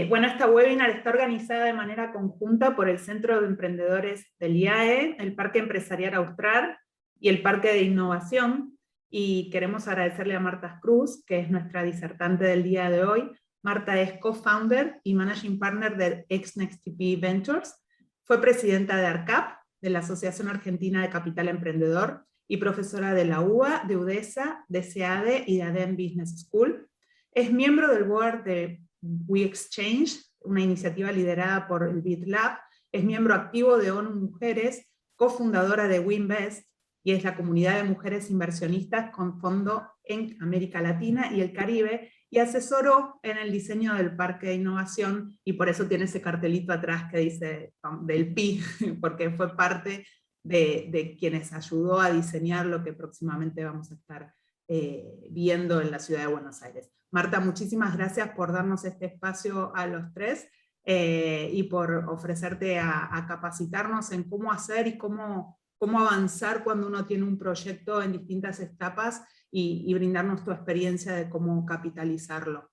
Bueno, esta webinar está organizada de manera conjunta por el Centro de Emprendedores del IAE, el Parque Empresarial Austral y el Parque de Innovación, y queremos agradecerle a Marta Cruz, que es nuestra disertante del día de hoy. Marta es co-founder y managing partner de XNextTP Ventures, fue presidenta de ARCAP, de la Asociación Argentina de Capital Emprendedor, y profesora de la UBA, de UDESA, de SEADE y de ADEM Business School. Es miembro del board de WeExchange, una iniciativa liderada por el BitLab, es miembro activo de ONU Mujeres, cofundadora de WeInvest, y es la comunidad de mujeres inversionistas con fondo en América Latina y el Caribe, y asesoró en el diseño del Parque de Innovación, y por eso tiene ese cartelito atrás que dice del PI, porque fue parte de quienes ayudó a diseñar lo que próximamente vamos a estar viendo en la ciudad de Buenos Aires. Marta, muchísimas gracias por darnos este espacio a los tres y por ofrecerte a capacitarnos en cómo hacer y cómo avanzar cuando uno tiene un proyecto en distintas etapas y brindarnos tu experiencia de cómo capitalizarlo.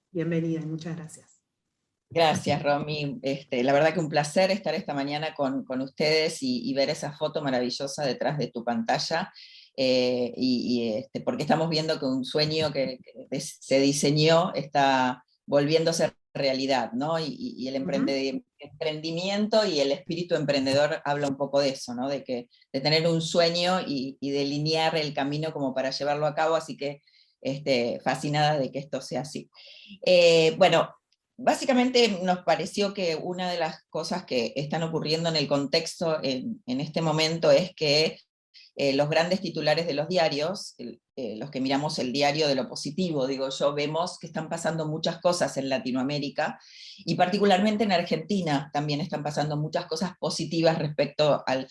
Bienvenida y muchas gracias. Gracias, Romy. La verdad que un placer estar esta mañana con ustedes y ver esa foto maravillosa detrás de tu pantalla. Porque estamos viendo que un sueño que se diseñó está volviéndose realidad, ¿no? Y el emprendimiento y el espíritu emprendedor habla un poco de eso, ¿no? De tener un sueño y delinear el camino como para llevarlo a cabo, así que fascinada de que esto sea así. Bueno, básicamente nos pareció que una de las cosas que están ocurriendo en el contexto en este momento es que los grandes titulares de los diarios, los que miramos el diario de lo positivo, digo yo, vemos que están pasando muchas cosas en Latinoamérica, y particularmente en Argentina también están pasando muchas cosas positivas respecto al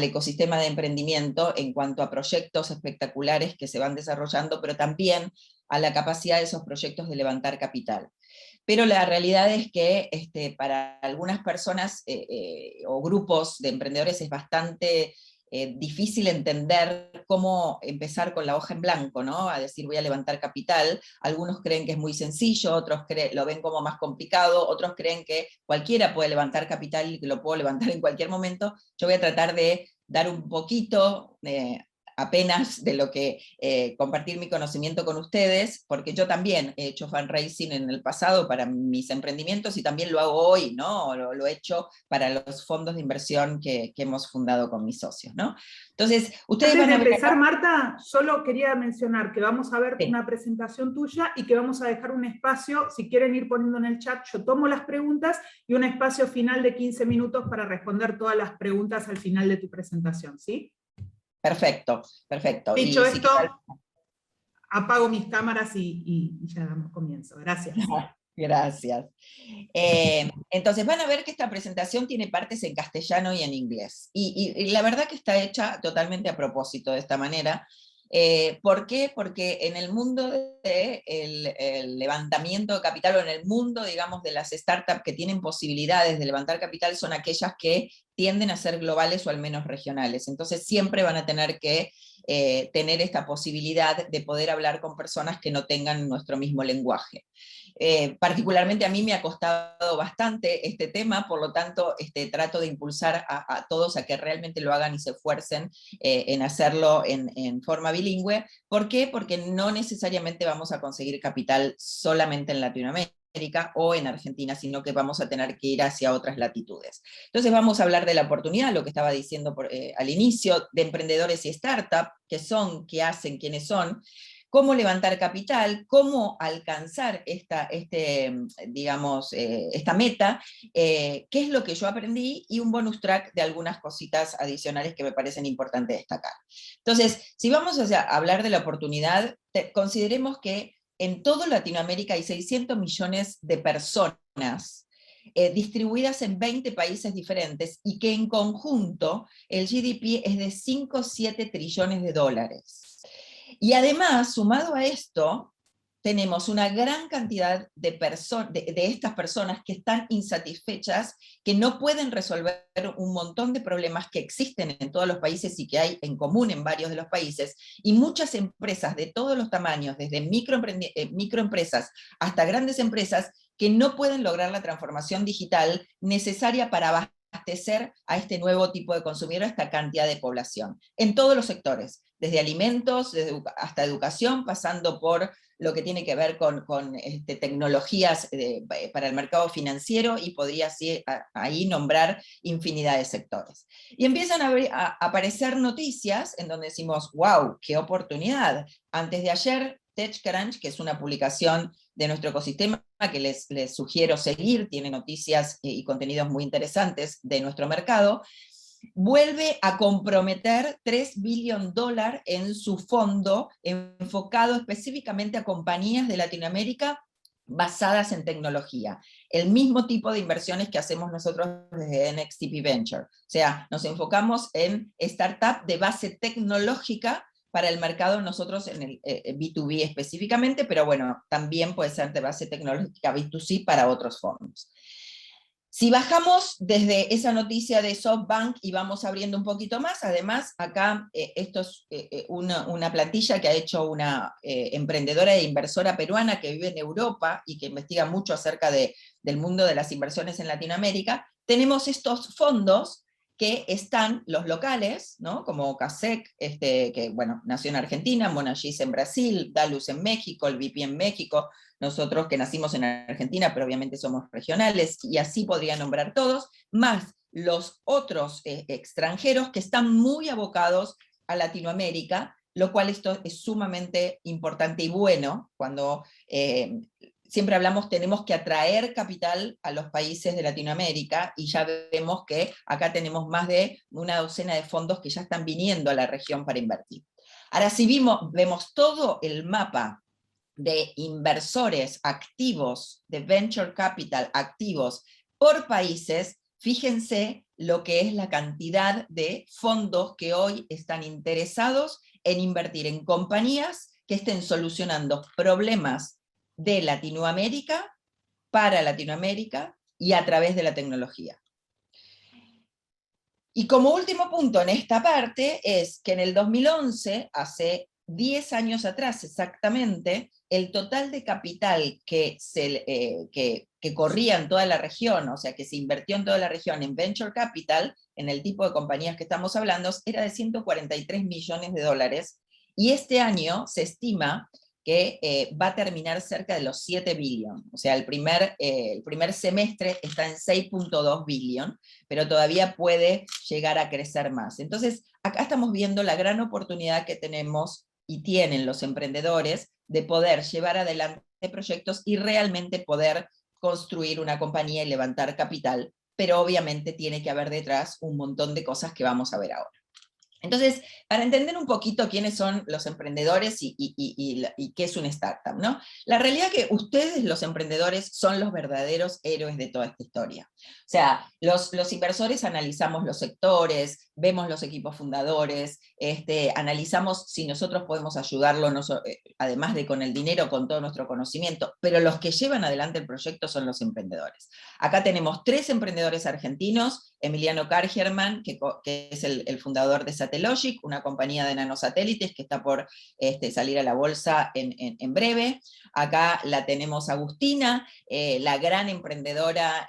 ecosistema de emprendimiento en cuanto a proyectos espectaculares que se van desarrollando, pero también a la capacidad de esos proyectos de levantar capital. Pero la realidad es que para algunas personas o grupos de emprendedores es bastante difícil entender cómo empezar con la hoja en blanco, ¿no? A decir voy a levantar capital. Algunos creen que es muy sencillo, otros lo ven como más complicado, otros creen que cualquiera puede levantar capital y que lo puedo levantar en cualquier momento. Yo voy a tratar de dar un poquito apenas de lo que compartir mi conocimiento con ustedes, porque yo también he hecho fundraising en el pasado para mis emprendimientos y también lo hago hoy, ¿no? Lo he hecho para los fondos de inversión que hemos fundado con mis socios, ¿no? Entonces, ustedes Antes van de a ver empezar, acá. Marta, solo quería mencionar que vamos a ver Sí. una presentación tuya y que vamos a dejar un espacio, si quieren ir poniendo en el chat, yo tomo las preguntas, y un espacio final de 15 minutos para responder todas las preguntas al final de tu presentación, ¿sí? Perfecto, perfecto. Dicho Y si esto, apago mis cámaras y ya damos comienzo. Gracias. Gracias. Entonces van a ver que esta presentación tiene partes en castellano y en inglés. Y la verdad que está hecha totalmente a propósito de esta manera. ¿Por qué? Porque en el mundo del levantamiento de capital, o en el mundo, digamos, de las startups que tienen posibilidades de levantar capital, son aquellas que tienden a ser globales o al menos regionales. Entonces siempre van a tener que tener esta posibilidad de poder hablar con personas que no tengan nuestro mismo lenguaje. Particularmente a mí me ha costado bastante este tema, por lo tanto trato de impulsar a todos a que realmente lo hagan y se esfuercen en hacerlo en forma bilingüe. ¿Por qué? Porque no necesariamente vamos a conseguir capital solamente en Latinoamérica o en Argentina, sino que vamos a tener que ir hacia otras latitudes. Entonces vamos a hablar de la oportunidad, lo que estaba diciendo al inicio, de emprendedores y startups, qué son, qué hacen, quiénes son, cómo levantar capital, cómo alcanzar esta meta, qué es lo que yo aprendí, y un bonus track de algunas cositas adicionales que me parecen importantes destacar. Entonces, si vamos a hablar de la oportunidad, consideremos que en toda Latinoamérica hay 600 millones de personas distribuidas en 20 países diferentes, y que en conjunto el GDP es de 5 o 7 trillones de dólares. Y además, sumado a esto, tenemos una gran cantidad de estas personas que están insatisfechas, que no pueden resolver un montón de problemas que existen en todos los países y que hay en común en varios de los países, y muchas empresas de todos los tamaños, desde microempresas hasta grandes empresas, que no pueden lograr la transformación digital necesaria para abastecer a este nuevo tipo de consumidor, a esta cantidad de población, en todos los sectores, desde alimentos hasta educación, pasando por lo que tiene que ver con tecnologías para el mercado financiero, y podría así, ahí nombrar infinidad de sectores. Y empiezan a aparecer noticias en donde decimos, wow, qué oportunidad. Antes de ayer, TechCrunch, que es una publicación de nuestro ecosistema que les sugiero seguir, tiene noticias y contenidos muy interesantes de nuestro mercado, vuelve a comprometer $3 billion en su fondo enfocado específicamente a compañías de Latinoamérica basadas en tecnología. El mismo tipo de inversiones que hacemos nosotros desde NXTP Venture. O sea, nos enfocamos en startup de base tecnológica para el mercado, nosotros en el B2B específicamente, pero bueno, también puede ser de base tecnológica B2C para otros fondos. Si bajamos desde esa noticia de SoftBank y vamos abriendo un poquito más, además acá esto es una plantilla que ha hecho una emprendedora e inversora peruana que vive en Europa y que investiga mucho acerca del mundo de las inversiones en Latinoamérica. Tenemos estos fondos que están los locales, ¿no? Como CASEC, que bueno, nació en Argentina, Monagis en Brasil, Dalus en México, el VP en México, nosotros que nacimos en Argentina, pero obviamente somos regionales, y así podría nombrar todos, más los otros extranjeros que están muy abocados a Latinoamérica, lo cual esto es sumamente importante y bueno, cuando siempre hablamos, tenemos que atraer capital a los países de Latinoamérica, y ya vemos que acá tenemos más de una docena de fondos que ya están viniendo a la región para invertir. Ahora, si vemos todo el mapa de inversores activos, de venture capital activos por países, fíjense lo que es la cantidad de fondos que hoy están interesados en invertir en compañías que estén solucionando problemas de Latinoamérica, para Latinoamérica y a través de la tecnología. Y como último punto en esta parte es que en el 2011, hace 10 años atrás exactamente, el total de capital que corría en toda la región, o sea, que se invirtió en toda la región en venture capital, en el tipo de compañías que estamos hablando, era de $143 millones, y este año se estima que va a terminar cerca de los 7 billion, o sea, el primer semestre está en 6.2 billion, pero todavía puede llegar a crecer más. Entonces, acá estamos viendo la gran oportunidad que tenemos y tienen los emprendedores de poder llevar adelante proyectos y realmente poder construir una compañía y levantar capital, pero obviamente tiene que haber detrás un montón de cosas que vamos a ver ahora. Entonces, para entender un poquito quiénes son los emprendedores y qué es una startup, ¿no? La realidad es que ustedes, los emprendedores, son los verdaderos héroes de toda esta historia. O sea, los inversores analizamos los sectores, vemos los equipos fundadores, analizamos si nosotros podemos ayudarlo, además de con el dinero, con todo nuestro conocimiento, pero los que llevan adelante el proyecto son los emprendedores. Acá tenemos 3 emprendedores argentinos: Emiliano Kargerman, que es el fundador de Satellogic, una compañía de nanosatélites que está por salir a la bolsa en breve. Acá la tenemos Agustina, la gran emprendedora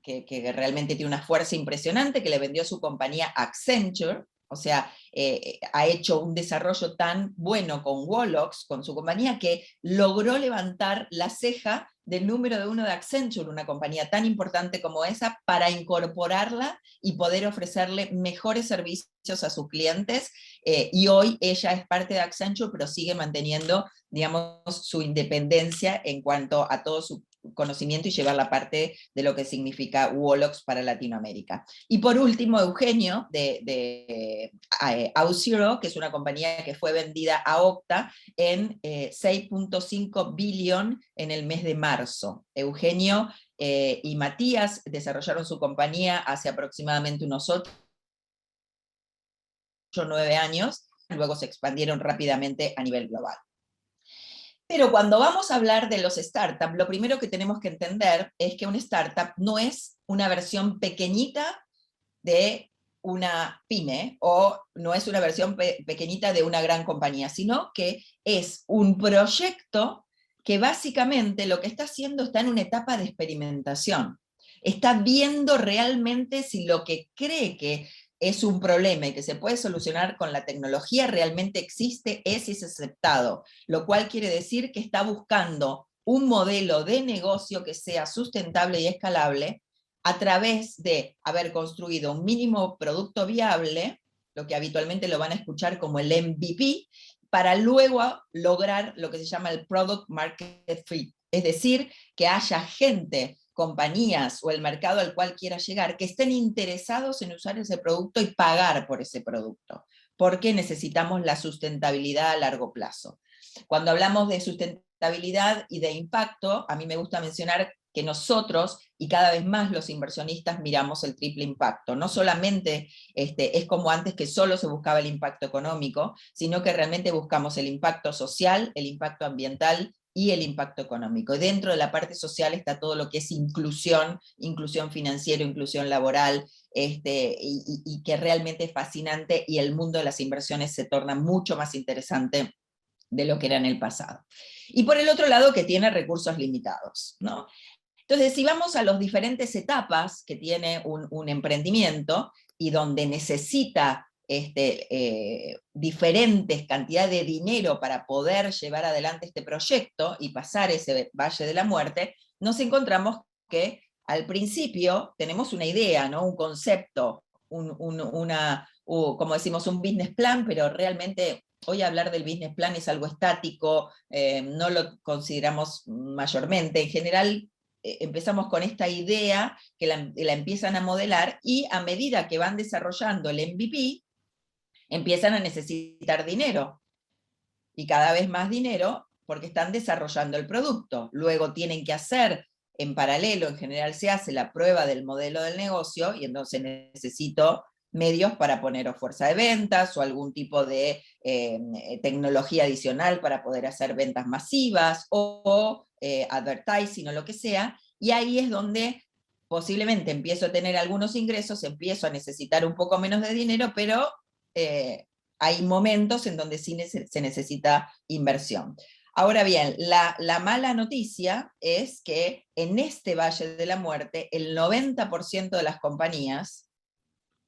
que realmente tiene una fuerza impresionante, que le vendió su compañía a Accenture. O sea, ha hecho un desarrollo tan bueno con Wolox, con su compañía, que logró levantar la ceja del número 1 de Accenture, una compañía tan importante como esa, para incorporarla y poder ofrecerle mejores servicios a sus clientes, y hoy ella es parte de Accenture, pero sigue manteniendo, digamos, su independencia en cuanto a todo su conocimiento y llevar la parte de lo que significa Wolox para Latinoamérica. Y por último, Eugenio, de Auth0, que es una compañía que fue vendida a Okta en 6.5 billion en el mes de marzo. Eugenio y Matías desarrollaron su compañía hace aproximadamente unos 8 o 9 años, luego se expandieron rápidamente a nivel global. Pero cuando vamos a hablar de los startups, lo primero que tenemos que entender es que una startup no es una versión pequeñita de una pyme, o no es una versión pequeñita de una gran compañía, sino que es un proyecto que básicamente lo que está haciendo está en una etapa de experimentación. Está viendo realmente si lo que cree que es un problema y que se puede solucionar con la tecnología realmente existe, es y es aceptado, lo cual quiere decir que está buscando un modelo de negocio que sea sustentable y escalable a través de haber construido un mínimo producto viable, lo que habitualmente lo van a escuchar como el MVP, para luego lograr lo que se llama el Product Market Fit, es decir, que haya gente, compañías o el mercado al cual quiera llegar que estén interesados en usar ese producto y pagar por ese producto, porque necesitamos la sustentabilidad a largo plazo. Cuando hablamos de sustentabilidad y de impacto, a mí me gusta mencionar que nosotros, y cada vez más los inversionistas, miramos el triple impacto. No solamente es como antes que solo se buscaba el impacto económico, sino que realmente buscamos el impacto social, el impacto ambiental y el impacto económico. Y dentro de la parte social está todo lo que es inclusión, inclusión financiera, inclusión laboral, y que realmente es fascinante, y el mundo de las inversiones se torna mucho más interesante de lo que era en el pasado. Y por el otro lado, que tiene recursos limitados, ¿no? Entonces, si vamos a las diferentes etapas que tiene un emprendimiento y donde necesita diferentes cantidades de dinero para poder llevar adelante este proyecto y pasar ese valle de la muerte, nos encontramos que al principio tenemos una idea, ¿no? Un concepto, como decimos, un business plan, pero realmente hoy hablar del business plan es algo estático, no lo consideramos mayormente. En general, empezamos con esta idea que la empiezan a modelar, y a medida que van desarrollando el MVP, empiezan a necesitar dinero, y cada vez más dinero, porque están desarrollando el producto. Luego tienen que hacer, en paralelo, en general se hace la prueba del modelo del negocio, y entonces necesito medios para poner o fuerza de ventas o algún tipo de tecnología adicional para poder hacer ventas masivas o advertising o lo que sea, y ahí es donde posiblemente empiezo a tener algunos ingresos, empiezo a necesitar un poco menos de dinero, pero hay momentos en donde sí se necesita inversión. Ahora bien, la mala noticia es que en este Valle de la Muerte, el 90% de las compañías,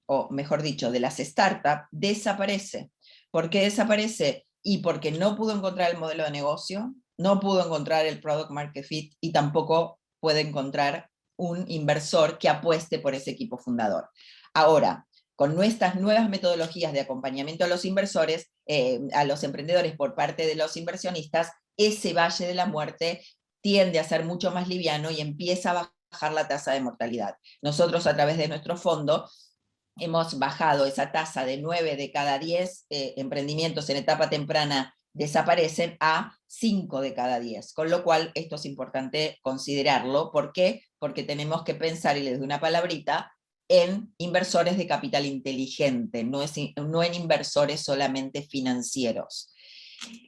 o mejor dicho, de las startups, desaparece. ¿Por qué desaparece? Y porque no pudo encontrar el modelo de negocio, no pudo encontrar el product market fit, y tampoco puede encontrar un inversor que apueste por ese equipo fundador. Ahora, con nuestras nuevas metodologías de acompañamiento a los inversores, a los emprendedores por parte de los inversionistas, ese valle de la muerte tiende a ser mucho más liviano y empieza a bajar la tasa de mortalidad. Nosotros, a través de nuestro fondo, hemos bajado esa tasa de 9 de cada 10 emprendimientos en etapa temprana desaparecen a 5 de cada 10, con lo cual esto es importante considerarlo. ¿Por qué? Porque tenemos que pensar, y les doy una palabrita, en inversores de capital inteligente, no en inversores solamente financieros.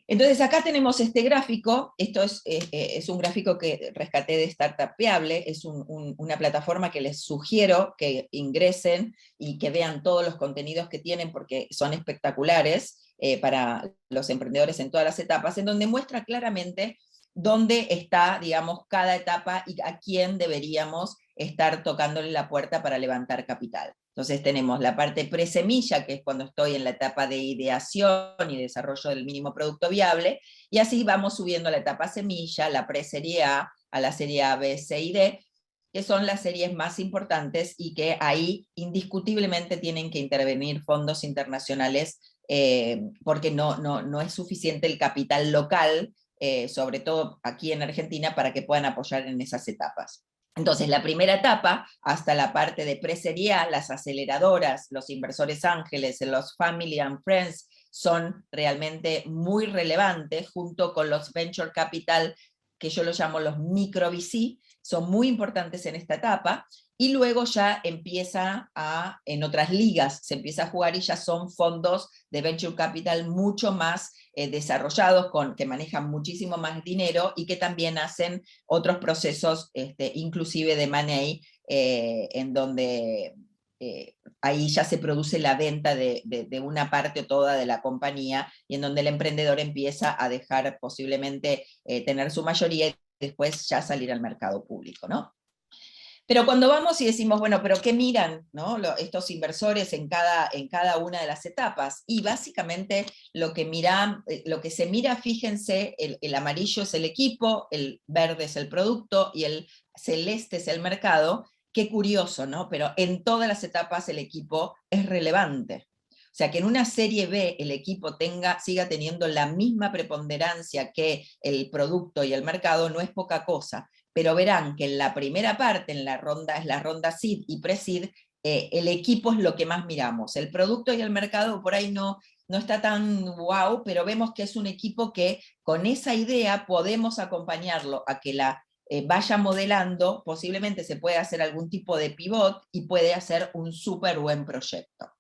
Entonces acá tenemos este gráfico. Esto es un gráfico que rescaté de Startupeable, es una plataforma que les sugiero que ingresen y que vean todos los contenidos que tienen, porque son espectaculares para los emprendedores en todas las etapas, en donde muestra claramente dónde está, digamos, cada etapa y a quién deberíamos estar tocándole la puerta para levantar capital. Entonces tenemos la parte presemilla, que es cuando estoy en la etapa de ideación y desarrollo del mínimo producto viable, y así vamos subiendo a la etapa semilla, la preserie A, a la serie A, B, C y D, que son las series más importantes y que ahí indiscutiblemente tienen que intervenir fondos internacionales, porque no es suficiente el capital local, sobre todo aquí en Argentina, para que puedan apoyar en esas etapas. Entonces, la primera etapa, hasta la parte de pre-serie A, las aceleradoras, los inversores ángeles, los family and friends, son realmente muy relevantes, junto con los venture capital, que yo los llamo los micro VC, son muy importantes en esta etapa, y luego ya empieza en otras ligas, se empieza a jugar, y ya son fondos de venture capital mucho más desarrollados, que manejan muchísimo más dinero y que también hacen otros procesos, inclusive de money, en donde ahí ya se produce la venta de una parte o toda de la compañía, y en donde el emprendedor empieza a dejar posiblemente tener su mayoría y después ya salir al mercado público, ¿no? Pero cuando vamos y decimos, bueno, pero ¿qué miran, ¿no? Estos inversores en cada una de las etapas? Y básicamente lo que se mira, fíjense, el amarillo es el equipo, el verde es el producto y el celeste es el mercado. Qué curioso, ¿no? Pero en todas las etapas el equipo es relevante. O sea, que en una serie B el equipo siga teniendo la misma preponderancia que el producto y el mercado no es poca cosa. Pero verán que en la primera parte, es la ronda seed y pre-seed, el equipo es lo que más miramos. El producto y el mercado por ahí no está tan wow, pero vemos que es un equipo que con esa idea podemos acompañarlo a que la vaya modelando, posiblemente se puede hacer algún tipo de pivot y puede hacer un súper buen proyecto.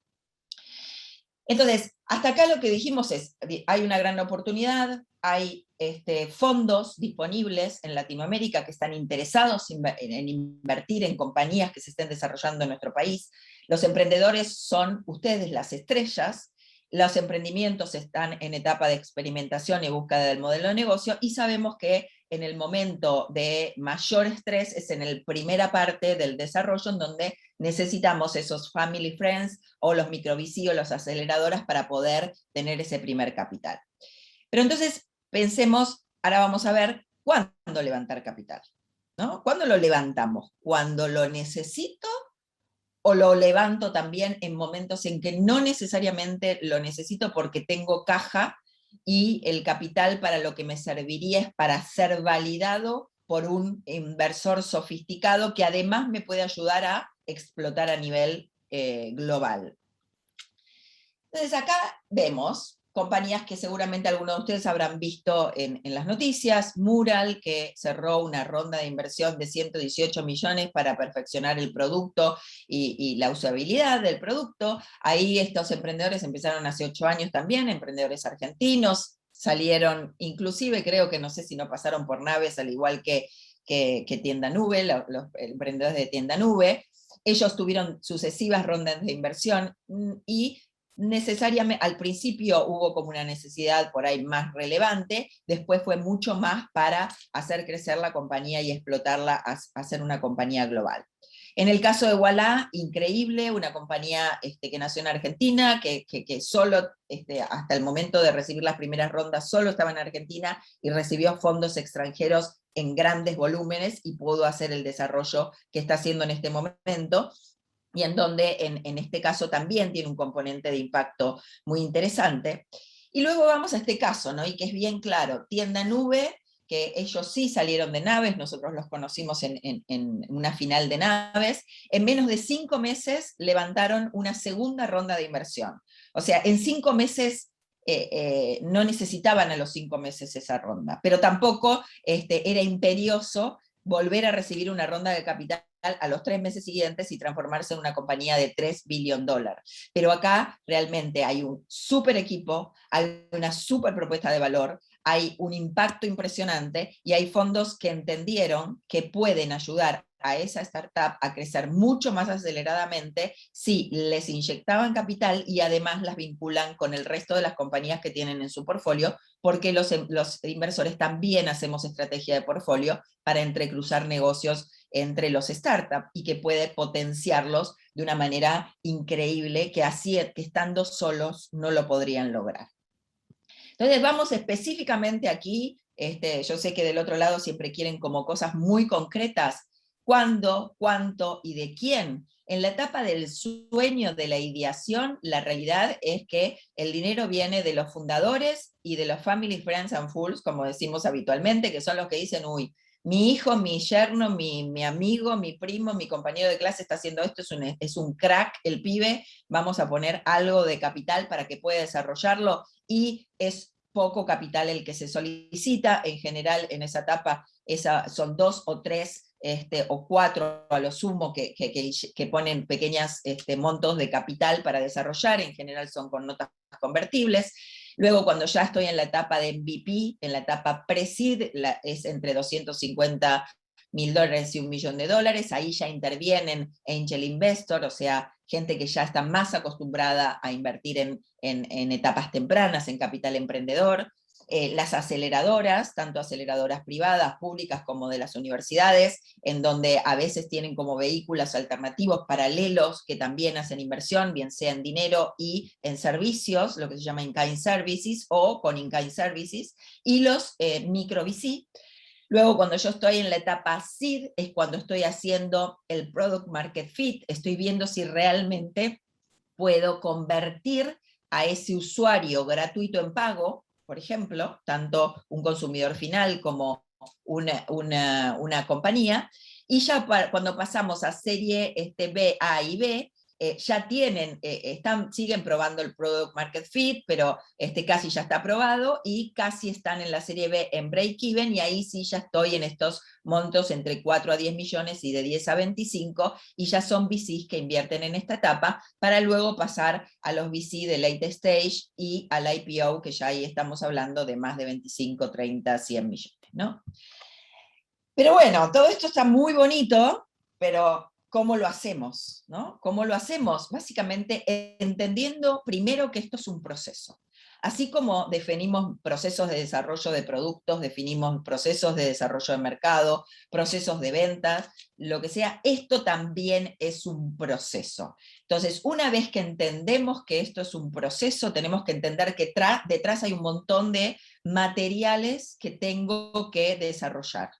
Entonces, hasta acá lo que dijimos es, hay una gran oportunidad, hay fondos disponibles en Latinoamérica que están interesados en invertir en compañías que se estén desarrollando en nuestro país. Los emprendedores son ustedes las estrellas, los emprendimientos están en etapa de experimentación y búsqueda del modelo de negocio, y sabemos que en el momento de mayor estrés es en la primera parte del desarrollo, en donde necesitamos esos family friends o los micro VC o las aceleradoras para poder tener ese primer capital. Pero entonces pensemos, ahora vamos a ver cuándo levantar capital, ¿no? ¿Cuándo lo levantamos? ¿Cuando lo necesito o lo levanto también en momentos en que no necesariamente lo necesito porque tengo caja y el capital para lo que me serviría es para ser validado por un inversor sofisticado que además me puede ayudar a explotar a nivel global? Entonces acá vemos compañías que seguramente algunos de ustedes habrán visto en las noticias. Mural, que cerró una ronda de inversión de 118 millones para perfeccionar el producto y la usabilidad del producto. Ahí estos emprendedores empezaron hace 8 años también, emprendedores argentinos, salieron, inclusive creo que no sé si no pasaron por Naves, al igual que Tienda Nube, los emprendedores de Tienda Nube. Ellos tuvieron sucesivas rondas de inversión y necesariamente, al principio hubo como una necesidad por ahí más relevante, después fue mucho más para hacer crecer la compañía y explotarla a ser una compañía global. En el caso de Ualá, increíble, una compañía que nació en Argentina, que solo hasta el momento de recibir las primeras rondas solo estaba en Argentina y recibió fondos extranjeros en grandes volúmenes y pudo hacer el desarrollo que está haciendo en este momento, y en donde en este caso también tiene un componente de impacto muy interesante. Y luego vamos a este caso, ¿no? Y que es bien claro, Tienda Nube, que ellos sí salieron de Naves, nosotros los conocimos en una final de Naves, en menos de 5 meses levantaron una segunda ronda de inversión. O sea, en 5 meses no necesitaban a los 5 meses esa ronda, pero tampoco era imperioso volver a recibir una ronda de capital a los 3 meses siguientes y transformarse en una compañía de $3 billones. Pero acá realmente hay un súper equipo, hay una súper propuesta de valor, hay un impacto impresionante y hay fondos que entendieron que pueden ayudar a esa startup a crecer mucho más aceleradamente si les inyectaban capital y además las vinculan con el resto de las compañías que tienen en su portfolio, porque los inversores también hacemos estrategia de portfolio para entrecruzar negocios entre los startups y que puede potenciarlos de una manera increíble que así, que estando solos no lo podrían lograr. Entonces vamos específicamente aquí, yo sé que del otro lado siempre quieren como cosas muy concretas, cuándo, cuánto y de quién. En la etapa del sueño, de la ideación, la realidad es que el dinero viene de los fundadores y de los family, friends and fools, como decimos habitualmente, que son los que dicen, uy, mi hijo, mi yerno, mi amigo, mi primo, mi compañero de clase está haciendo esto, es un crack el pibe, vamos a poner algo de capital para que pueda desarrollarlo, y es poco capital el que se solicita. En general en esa etapa son 2 o 3 o 4 a lo sumo que ponen pequeños montos de capital para desarrollar, en general son con notas convertibles. Luego cuando ya estoy en la etapa de MVP, en la etapa pre-seed, es entre $250.000 y $1 millón, ahí ya intervienen angel investor, o sea, gente que ya está más acostumbrada a invertir en etapas tempranas, en capital emprendedor. Las aceleradoras, tanto aceleradoras privadas, públicas, como de las universidades, en donde a veces tienen como vehículos alternativos paralelos que también hacen inversión, bien sea en dinero y en servicios, lo que se llama in-kind services o con in-kind services, y los micro VC. Luego, cuando yo estoy en la etapa seed, es cuando estoy haciendo el product market fit, estoy viendo si realmente puedo convertir a ese usuario gratuito en pago, por ejemplo, tanto un consumidor final como una compañía, y ya cuando pasamos a serie B, A y B, ya tienen, siguen probando el Product Market Fit, pero casi ya está aprobado, y casi están en la serie B en break-even, y ahí sí ya estoy en estos montos entre 4 a 10 millones y de 10 a 25, y ya son VCs que invierten en esta etapa, para luego pasar a los VC de late stage y al IPO, que ya ahí estamos hablando de más de 25, 30, 100 millones, ¿no? Pero bueno, todo esto está muy bonito, pero ¿cómo lo hacemos? ¿No? ¿Cómo lo hacemos? Básicamente entendiendo primero que esto es un proceso. Así como definimos procesos de desarrollo de productos, definimos procesos de desarrollo de mercado, procesos de ventas, lo que sea, esto también es un proceso. Entonces, una vez que entendemos que esto es un proceso, tenemos que entender que detrás hay un montón de materiales que tengo que desarrollar.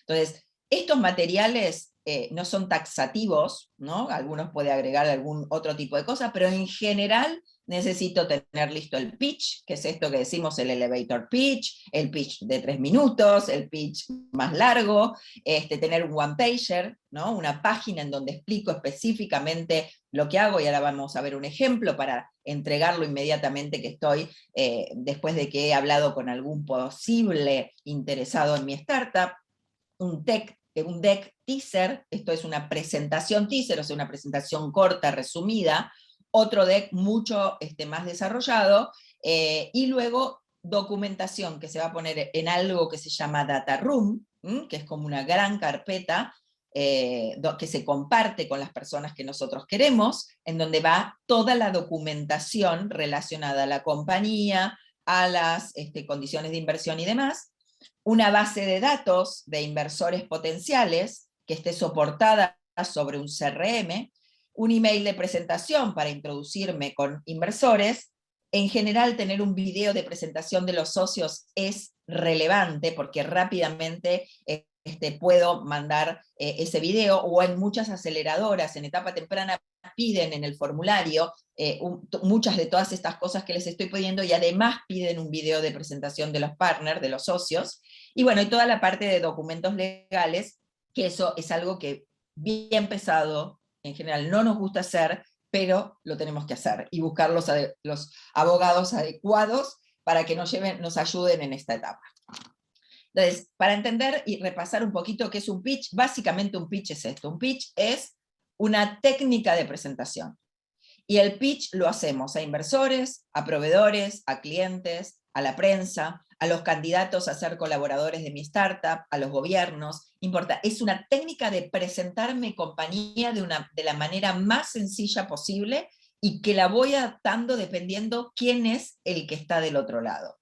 Entonces, estos materiales no son taxativos, ¿no? Algunos pueden agregar algún otro tipo de cosa, pero en general necesito tener listo el pitch, que es esto que decimos el elevator pitch, el pitch de 3 minutos, el pitch más largo, tener un one-pager, ¿no? Una página en donde explico específicamente lo que hago, y ahora vamos a ver un ejemplo para entregarlo inmediatamente que estoy, después de que he hablado con algún posible interesado en mi startup. Un deck teaser, esto es una presentación teaser, o sea, una presentación corta, resumida, otro deck mucho más desarrollado, y luego documentación que se va a poner en algo que se llama Data Room, que es como una gran carpeta que se comparte con las personas que nosotros queremos, en donde va toda la documentación relacionada a la compañía, a las condiciones de inversión y demás, una base de datos de inversores potenciales que esté soportada sobre un CRM, un email de presentación para introducirme con inversores. En general, tener un video de presentación de los socios es relevante porque rápidamente puedo mandar ese video, o en muchas aceleradoras en etapa temprana piden en el formulario muchas de todas estas cosas que les estoy pidiendo, y además piden un video de presentación de los partners, de los socios, y bueno, y toda la parte de documentos legales, que eso es algo que bien pesado, en general no nos gusta hacer, pero lo tenemos que hacer, y buscar los abogados adecuados para que nos ayuden en esta etapa. Entonces, para entender y repasar un poquito qué es un pitch, básicamente un pitch es esto. Un pitch es una técnica de presentación. Y el pitch lo hacemos a inversores, a proveedores, a clientes, a la prensa, a los candidatos a ser colaboradores de mi startup, a los gobiernos. Importa, es una técnica de presentar mi compañía de la manera más sencilla posible, y que la voy adaptando dependiendo quién es el que está del otro lado.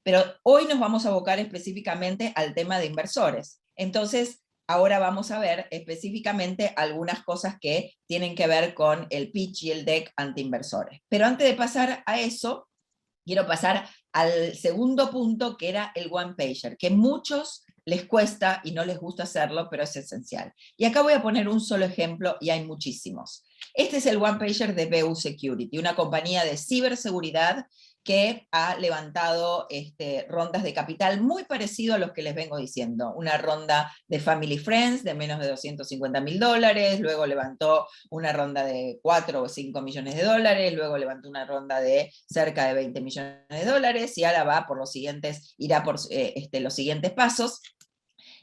Pero hoy nos vamos a abocar específicamente al tema de inversores. Entonces, ahora vamos a ver específicamente algunas cosas que tienen que ver con el pitch y el deck ante inversores. Pero antes de pasar a eso, quiero pasar al segundo punto, que era el one-pager, que muchos les cuesta y no les gusta hacerlo, pero es esencial. Y acá voy a poner un solo ejemplo, y hay muchísimos. Este es el one-pager de BU Security, una compañía de ciberseguridad que ha levantado rondas de capital muy parecido a los que les vengo diciendo. Una ronda de Family Friends de menos de $250.000, luego levantó una ronda de 4 o 5 millones de dólares, luego levantó una ronda de cerca de 20 millones de dólares, y ahora va por irá por los siguientes pasos.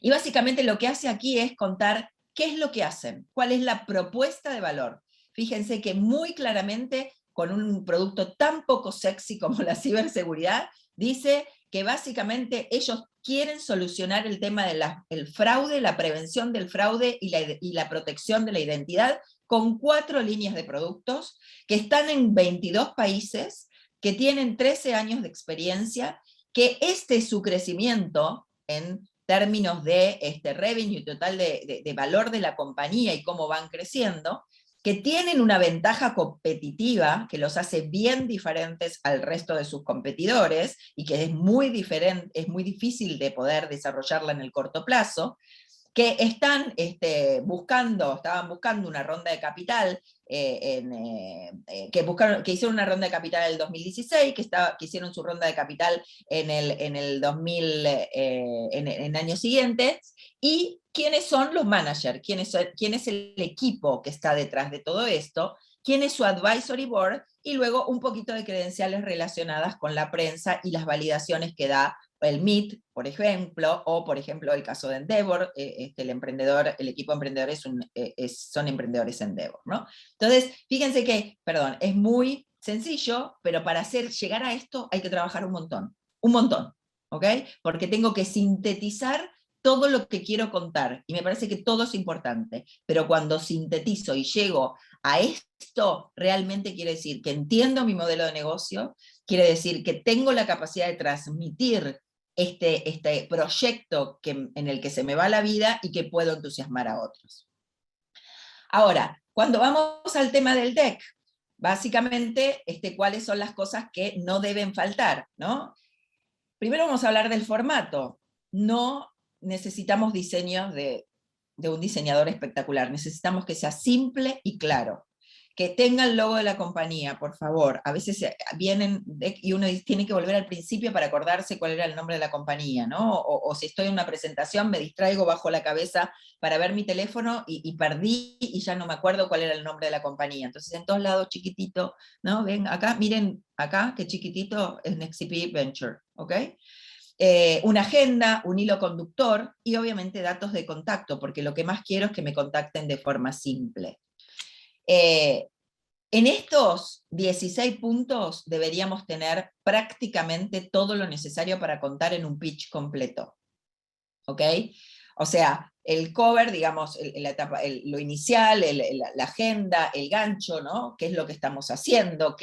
Y básicamente lo que hace aquí es contar qué es lo que hacen, cuál es la propuesta de valor. Fíjense que muy claramente, con un producto tan poco sexy como la ciberseguridad, dice que básicamente ellos quieren solucionar el tema del fraude, la prevención del fraude y la protección de la identidad con 4 líneas de productos que están en 22 países, que tienen 13 años de experiencia, que este es su crecimiento en términos de revenue total de valor de la compañía y cómo van creciendo, que tienen una ventaja competitiva que los hace bien diferentes al resto de sus competidores y que es muy difícil de poder desarrollarla en el corto plazo, que estaban buscando una ronda de capital, que hicieron una ronda de capital en el 2016, que hicieron su ronda de capital en el 2000, en años siguientes, y quiénes son los managers, quién es el equipo que está detrás de todo esto, quién es su advisory board, y luego un poquito de credenciales relacionadas con la prensa y las validaciones que da el MIT, por ejemplo, o por ejemplo el caso de Endeavor, el equipo emprendedor son emprendedores Endeavor, ¿no? Entonces, fíjense que, perdón, es muy sencillo, pero para llegar a esto hay que trabajar un montón, ¿ok? Porque tengo que sintetizar todo lo que quiero contar, y me parece que todo es importante, pero cuando sintetizo y llego a esto, realmente quiere decir que entiendo mi modelo de negocio, quiere decir que tengo la capacidad de transmitir este proyecto en el que se me va la vida y que puedo entusiasmar a otros. Ahora, cuando vamos al tema del deck, básicamente, cuáles son las cosas que no deben faltar, ¿no? Primero vamos a hablar del formato. No necesitamos diseños de un diseñador espectacular, necesitamos que sea simple y claro. Que tenga el logo de la compañía, por favor. A veces vienen y uno tiene que volver al principio para acordarse cuál era el nombre de la compañía, ¿no? O si estoy en una presentación, me distraigo bajo la cabeza para ver mi teléfono y perdí y ya no me acuerdo cuál era el nombre de la compañía. Entonces, en todos lados, chiquitito, ¿no? Ven acá, miren acá, qué chiquitito es Nextp Venture, ¿ok? Una agenda, un hilo conductor y obviamente datos de contacto, porque lo que más quiero es que me contacten de forma simple. En estos 16 puntos deberíamos tener prácticamente todo lo necesario para contar en un pitch completo. ¿Ok? O sea, el cover, digamos, la etapa, lo inicial, la agenda, el gancho, ¿no? ¿Qué es lo que estamos haciendo?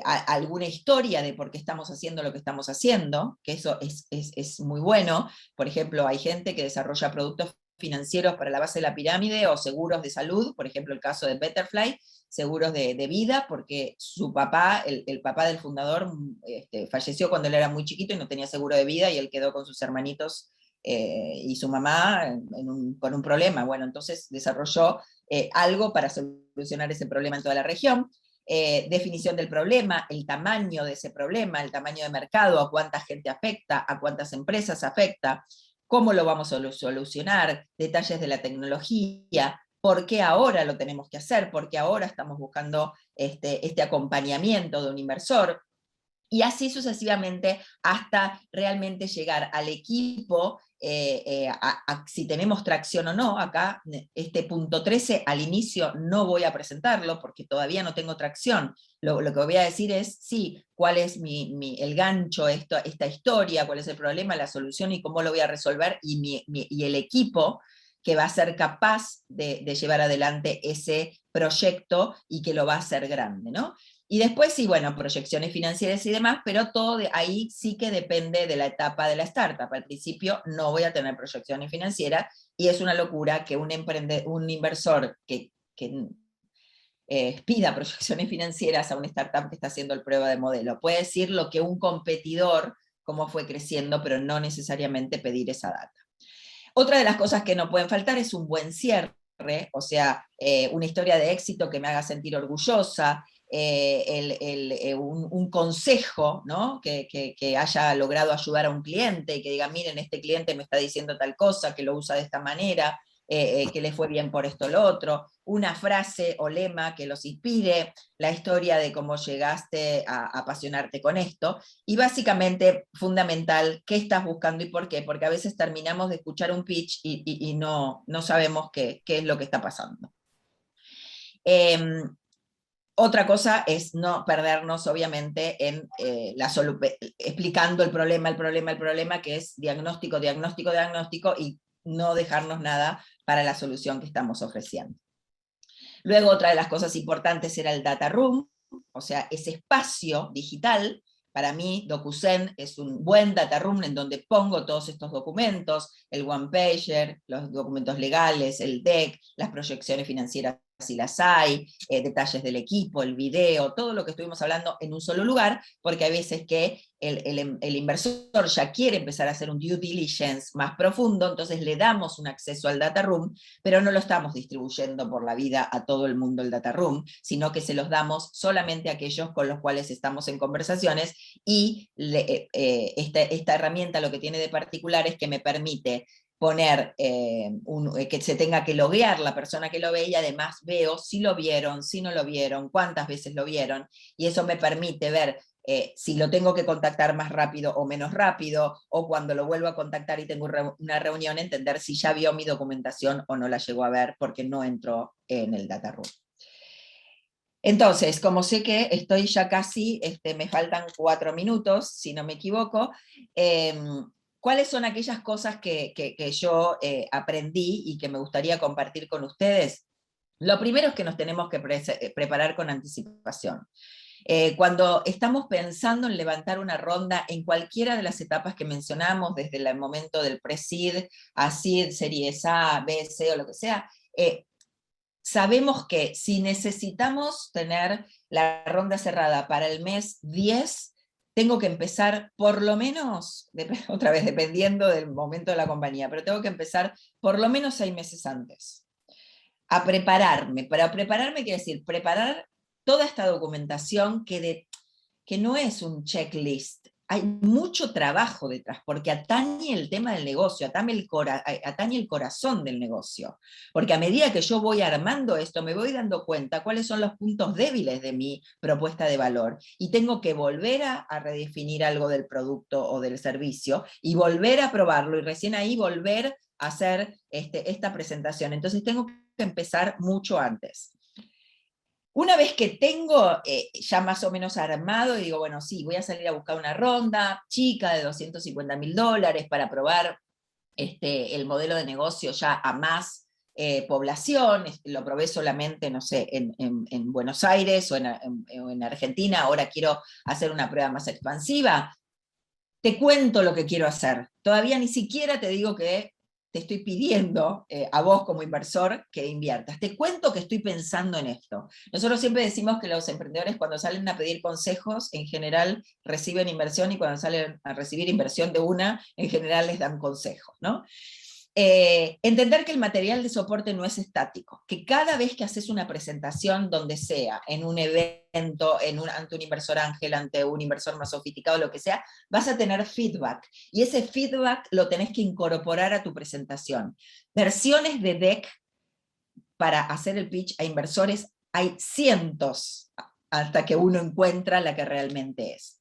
Alguna historia de por qué estamos haciendo lo que estamos haciendo, que eso es muy bueno. Por ejemplo, hay gente que desarrolla productos financieros para la base de la pirámide o seguros de salud, por ejemplo, el caso de Betterfly, seguros de vida, porque su papá, el papá del fundador, falleció cuando él era muy chiquito y no tenía seguro de vida, y él quedó con sus hermanitos y su mamá con un problema. Bueno, entonces desarrolló algo para solucionar ese problema en toda la región. Definición del problema, el tamaño de ese problema, el tamaño de mercado, a cuánta gente afecta, a cuántas empresas afecta, cómo lo vamos a solucionar, detalles de la tecnología, por qué ahora lo tenemos que hacer, por qué ahora estamos buscando este acompañamiento de un inversor, y así sucesivamente hasta realmente llegar al equipo, si tenemos tracción o no. Acá, este punto 13, al inicio no voy a presentarlo porque todavía no tengo tracción. Lo que voy a decir es, sí, cuál es el gancho, esta historia, cuál es el problema, la solución y cómo lo voy a resolver, y el equipo que va a ser capaz de llevar adelante ese proyecto y que lo va a hacer grande, ¿no? Y después sí, bueno, proyecciones financieras y demás, pero todo ahí sí que depende de la etapa de la startup. Al principio no voy a tener proyecciones financieras, y es una locura que un inversor que pida proyecciones financieras a una startup que está haciendo el prueba de modelo. Puede decir lo que un competidor, cómo fue creciendo, pero no necesariamente pedir esa data. Otra de las cosas que no pueden faltar es un buen cierre, o sea, una historia de éxito que me haga sentir orgullosa, un consejo, ¿no? que haya logrado ayudar a un cliente, que diga, miren, este cliente me está diciendo tal cosa, que lo usa de esta manera, que le fue bien por esto o lo otro, una frase o lema que los inspire, la historia de cómo llegaste a apasionarte con esto, y básicamente, fundamental, qué estás buscando y por qué, porque a veces terminamos de escuchar un pitch y no sabemos qué es lo que está pasando. Otra cosa es no perdernos, obviamente, en explicando el problema, que es diagnóstico, diagnóstico, diagnóstico, y no dejarnos nada para la solución que estamos ofreciendo. Luego, otra de las cosas importantes era el data room, o sea, ese espacio digital. Para mí, DocuSend es un buen data room en donde pongo todos estos documentos, el one-pager, los documentos legales, el deck, las proyecciones financieras si las hay, detalles del equipo, el video, todo lo que estuvimos hablando en un solo lugar, porque hay veces que el inversor ya quiere empezar a hacer un due diligence más profundo, entonces le damos un acceso al data room, pero no lo estamos distribuyendo por la vida a todo el mundo el data room, sino que se los damos solamente a aquellos con los cuales estamos en conversaciones, y esta herramienta lo que tiene de particular es que me permite poner que se tenga que loguear la persona que lo ve, y además veo si lo vieron, si no lo vieron, cuántas veces lo vieron, y eso me permite ver si lo tengo que contactar más rápido o menos rápido, o cuando lo vuelvo a contactar y tengo una reunión, entender si ya vio mi documentación o no la llegó a ver porque no entró en el data room. Entonces, como sé que estoy ya casi, me faltan 4 minutos, si no me equivoco, ¿cuáles son aquellas cosas que yo aprendí y que me gustaría compartir con ustedes? Lo primero es que nos tenemos que preparar con anticipación. Cuando estamos pensando en levantar una ronda en cualquiera de las etapas que mencionamos, desde el momento del pre-seed a seed, series A, B, C o lo que sea, sabemos que si necesitamos tener la ronda cerrada para el mes 10, tengo que empezar por lo menos, otra vez dependiendo del momento de la compañía, pero tengo que empezar por lo menos 6 meses antes a prepararme. Para prepararme quiere decir preparar toda esta documentación que no es un checklist. Hay mucho trabajo detrás, porque atañe el tema del negocio, atañe el corazón del negocio. Porque a medida que yo voy armando esto, me voy dando cuenta cuáles son los puntos débiles de mi propuesta de valor. Y tengo que volver a redefinir algo del producto o del servicio, y volver a probarlo, y recién ahí volver a hacer esta presentación. Entonces tengo que empezar mucho antes. Una vez que tengo ya más o menos armado, y digo, bueno, sí, voy a salir a buscar una ronda chica de $250.000 para probar el modelo de negocio ya a más población. Lo probé solamente, no sé, en Buenos Aires o en Argentina, ahora quiero hacer una prueba más expansiva. Te cuento lo que quiero hacer. Todavía ni siquiera te digo que te estoy pidiendo a vos como inversor que inviertas. Te cuento que estoy pensando en esto. Nosotros siempre decimos que los emprendedores, cuando salen a pedir consejos, en general reciben inversión, y cuando salen a recibir inversión de una, en general les dan consejos, ¿no? Entender que el material de soporte no es estático, que cada vez que haces una presentación, donde sea, en un evento, ante un inversor ángel, ante un inversor más sofisticado, lo que sea, vas a tener feedback, y ese feedback lo tenés que incorporar a tu presentación. Versiones de deck para hacer el pitch a inversores hay cientos, hasta que uno encuentra la que realmente es.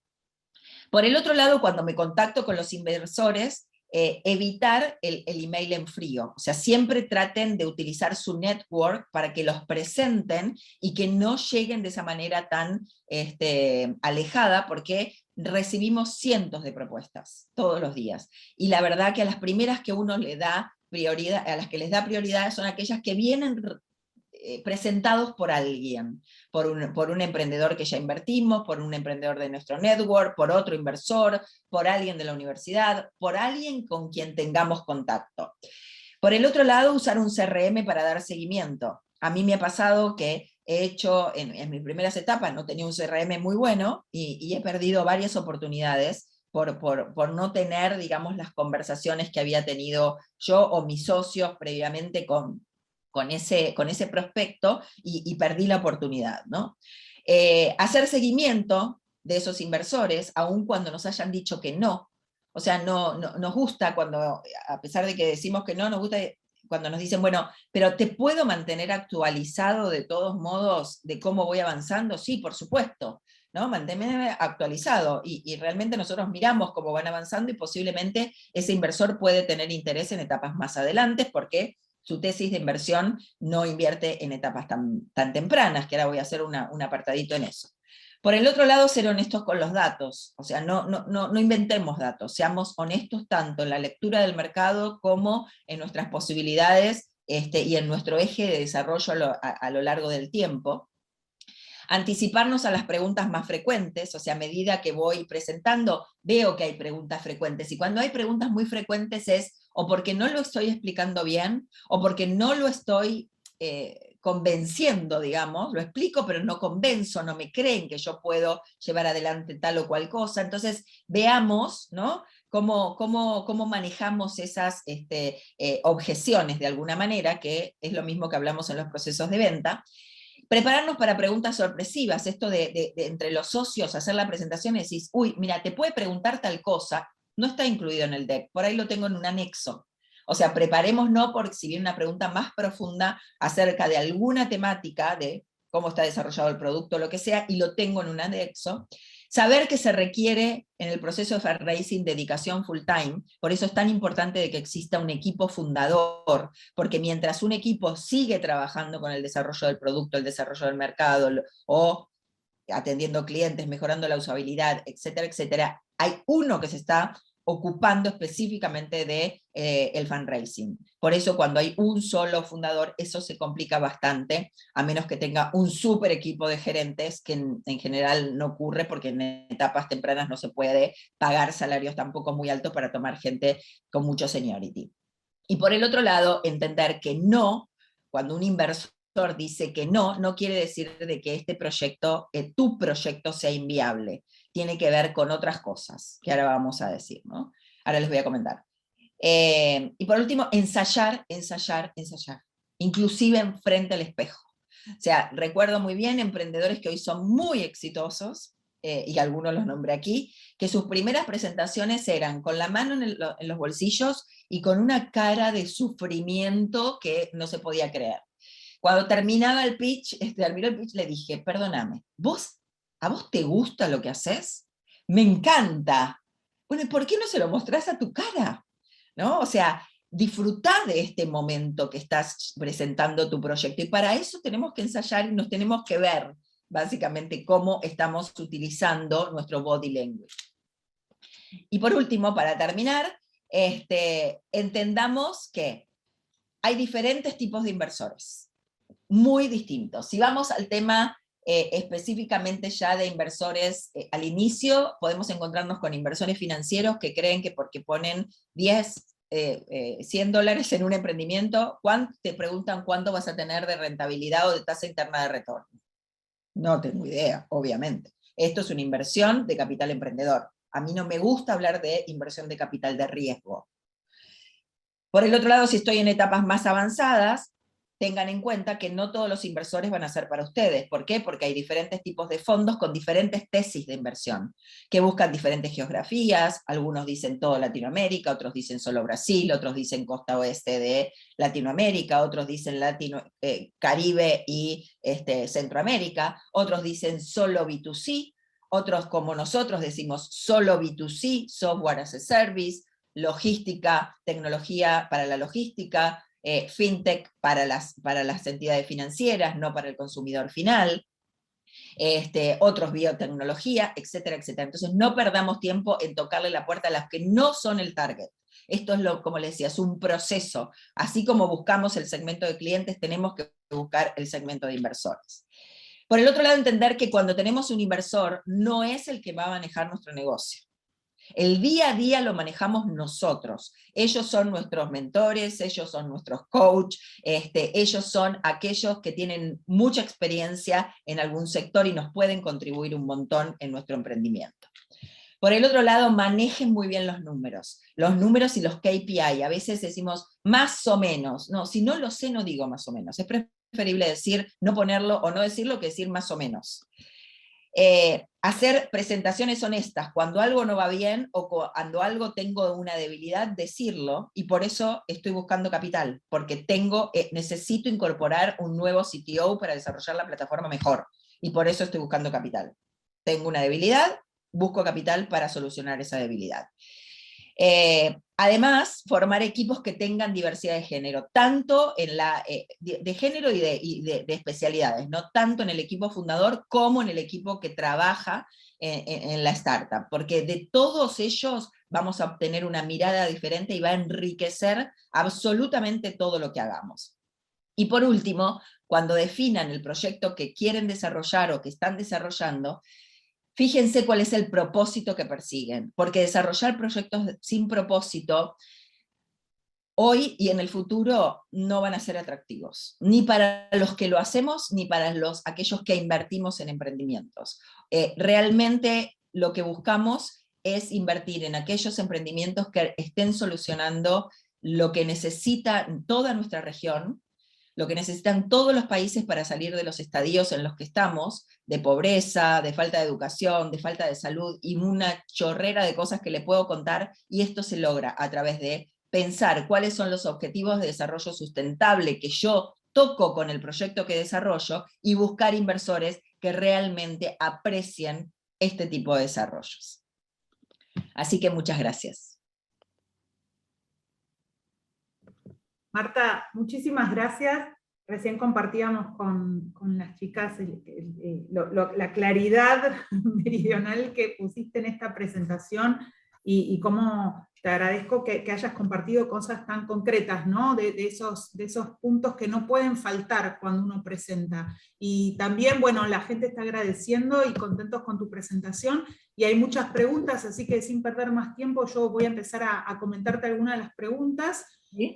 Por el otro lado, cuando me contacto con los inversores, evitar el email en frío. O sea, siempre traten de utilizar su network para que los presenten y que no lleguen de esa manera tan alejada, porque recibimos cientos de propuestas todos los días. Y la verdad que a las primeras que uno le da prioridad, a las que les da prioridad, son aquellas que vienen presentados por alguien, por un emprendedor que ya invertimos, por un emprendedor de nuestro network, por otro inversor, por alguien de la universidad, por alguien con quien tengamos contacto. Por el otro lado, usar un CRM para dar seguimiento. A mí me ha pasado que he hecho, en mis primeras etapas, no tenía un CRM muy bueno, y he perdido varias oportunidades por no tener, digamos, las conversaciones que había tenido yo o mis socios previamente con ese prospecto, y perdí la oportunidad, ¿no? Hacer seguimiento de esos inversores, aun cuando nos hayan dicho que no. O sea, no nos gusta cuando, a pesar de que decimos que no, nos gusta cuando nos dicen, bueno, pero ¿te puedo mantener actualizado de todos modos de cómo voy avanzando? Sí, por supuesto, ¿no? Manténme actualizado, y realmente nosotros miramos cómo van avanzando, y posiblemente ese inversor puede tener interés en etapas más adelante, porque su tesis de inversión no invierte en etapas tan tempranas, que ahora voy a hacer un apartadito en eso. Por el otro lado, ser honestos con los datos, o sea, no inventemos datos, seamos honestos tanto en la lectura del mercado como en nuestras posibilidades y en nuestro eje de desarrollo a lo largo del tiempo. Anticiparnos a las preguntas más frecuentes, o sea, a medida que voy presentando, veo que hay preguntas frecuentes, y cuando hay preguntas muy frecuentes es o porque no lo estoy explicando bien, o porque no lo estoy convenciendo, digamos, lo explico pero no convenzo, no me creen que yo puedo llevar adelante tal o cual cosa. Entonces veamos, ¿no?, cómo manejamos esas objeciones de alguna manera, que es lo mismo que hablamos en los procesos de venta. Prepararnos para preguntas sorpresivas, esto de entre los socios, hacer la presentación y decís, uy, mira, te puede preguntar tal cosa, no está incluido en el deck, por ahí lo tengo en un anexo. O sea, preparémonos porque si viene una pregunta más profunda acerca de alguna temática, de cómo está desarrollado el producto, lo que sea, y lo tengo en un anexo. Saber que se requiere en el proceso de fundraising dedicación full time, por eso es tan importante de que exista un equipo fundador, porque mientras un equipo sigue trabajando con el desarrollo del producto, el desarrollo del mercado, o atendiendo clientes, mejorando la usabilidad, etcétera, etcétera, hay uno que se está ocupando específicamente de el fundraising. Por eso cuando hay un solo fundador, eso se complica bastante, a menos que tenga un súper equipo de gerentes, que en general no ocurre, porque en etapas tempranas no se puede pagar salarios tampoco muy altos para tomar gente con mucho seniority. Y por el otro lado, entender que no, cuando un inversor dice que no quiere decir de que este proyecto, tu proyecto sea inviable. Tiene que ver con otras cosas, que ahora vamos a decir, ¿no? Ahora les voy a comentar. Y por último, ensayar, inclusive frente al espejo. O sea, recuerdo muy bien emprendedores que hoy son muy exitosos, y algunos los nombré aquí, que sus primeras presentaciones eran con la mano en los bolsillos y con una cara de sufrimiento que no se podía creer. Cuando terminaba el pitch, terminó el pitch, le dije, perdóname, ¿a vos te gusta lo que haces? Me encanta. Bueno, ¿y por qué no se lo mostrás a tu cara? ¿No? O sea, disfrutá de este momento que estás presentando tu proyecto. Y para eso tenemos que ensayar y nos tenemos que ver, básicamente, cómo estamos utilizando nuestro body language. Y por último, para terminar, entendamos que hay diferentes tipos de inversores, muy distintos. Si vamos al tema específicamente ya de inversores al inicio, podemos encontrarnos con inversores financieros que creen que porque ponen 10, $100 en un emprendimiento, te preguntan cuánto vas a tener de rentabilidad o de tasa interna de retorno. No tengo idea, obviamente. Esto es una inversión de capital emprendedor. A mí no me gusta hablar de inversión de capital de riesgo. Por el otro lado, si estoy en etapas más avanzadas, tengan en cuenta que no todos los inversores van a ser para ustedes. ¿Por qué? Porque hay diferentes tipos de fondos con diferentes tesis de inversión, que buscan diferentes geografías. Algunos dicen todo Latinoamérica, otros dicen solo Brasil, otros dicen costa oeste de Latinoamérica, otros dicen Caribe y Centroamérica, otros dicen solo B2C, otros como nosotros decimos solo B2C, software as a service, logística, tecnología para la logística, fintech para las entidades financieras, no para el consumidor final, otros biotecnología, etcétera, etcétera. Entonces no perdamos tiempo en tocarle la puerta a las que no son el target. Esto es, como les decía, es un proceso. Así como buscamos el segmento de clientes, tenemos que buscar el segmento de inversores. Por el otro lado, entender que cuando tenemos un inversor, no es el que va a manejar nuestro negocio. El día a día lo manejamos nosotros. Ellos son nuestros mentores, ellos son nuestros coach, ellos son aquellos que tienen mucha experiencia en algún sector y nos pueden contribuir un montón en nuestro emprendimiento. Por el otro lado, manejen muy bien los números y los KPI. A veces decimos más o menos. No, si no lo sé, no digo más o menos. Es preferible decir, no ponerlo o no decirlo que decir más o menos. Hacer presentaciones honestas, cuando algo no va bien o cuando algo tengo una debilidad, decirlo, y por eso estoy buscando capital, porque necesito incorporar un nuevo CTO para desarrollar la plataforma mejor, y por eso estoy buscando capital. Tengo una debilidad, busco capital para solucionar esa debilidad. Además, formar equipos que tengan diversidad de género, tanto en de género y de especialidades, no tanto en el equipo fundador como en el equipo que trabaja en la startup, porque de todos ellos vamos a obtener una mirada diferente y va a enriquecer absolutamente todo lo que hagamos. Y por último, cuando definan el proyecto que quieren desarrollar o que están desarrollando, fíjense cuál es el propósito que persiguen, porque desarrollar proyectos sin propósito hoy y en el futuro no van a ser atractivos, ni para los que lo hacemos, ni para aquellos que invertimos en emprendimientos. Realmente lo que buscamos es invertir en aquellos emprendimientos que estén solucionando lo que necesita toda nuestra región, lo que necesitan todos los países para salir de los estadios en los que estamos, de pobreza, de falta de educación, de falta de salud, y una chorrera de cosas que le puedo contar, y esto se logra a través de pensar cuáles son los objetivos de desarrollo sustentable que yo toco con el proyecto que desarrollo, y buscar inversores que realmente aprecien este tipo de desarrollos. Así que muchas gracias. Marta, muchísimas gracias. Recién compartíamos con las chicas la claridad meridional que pusiste en esta presentación y cómo te agradezco que hayas compartido cosas tan concretas, ¿no? de esos puntos que no pueden faltar cuando uno presenta. Y también, bueno, la gente está agradeciendo y contentos con tu presentación, y hay muchas preguntas, así que sin perder más tiempo yo voy a empezar a comentarte algunas de las preguntas. ¿Sí?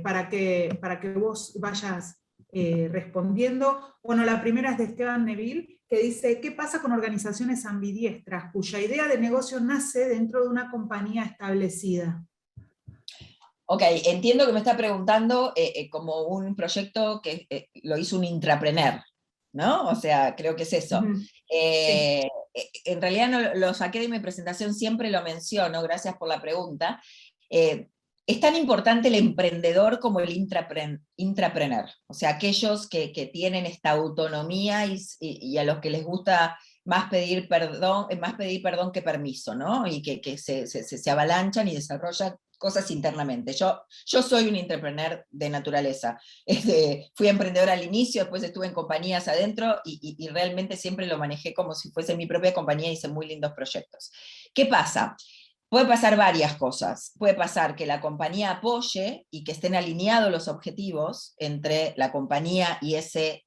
Para que vos vayas respondiendo. Bueno, la primera es de Esteban Neville, que dice: ¿qué pasa con organizaciones ambidiestras cuya idea de negocio nace dentro de una compañía establecida? Ok, entiendo que me está preguntando como un proyecto que lo hizo un intrapreneur, ¿no? O sea, creo que es eso. Sí. En realidad no lo saqué de mi presentación, siempre lo menciono, gracias por la pregunta. Es tan importante el emprendedor como el intrapreneur, o sea, aquellos que tienen esta autonomía y a los que les gusta más pedir perdón que permiso, ¿no? Y que se avalanchan y desarrollan cosas internamente. Yo soy un intrapreneur de naturaleza. Fui emprendedora al inicio, después estuve en compañías adentro y realmente siempre lo manejé como si fuese mi propia compañía y hice muy lindos proyectos. ¿Qué pasa? Puede pasar varias cosas. Puede pasar que la compañía apoye y que estén alineados los objetivos entre la compañía y ese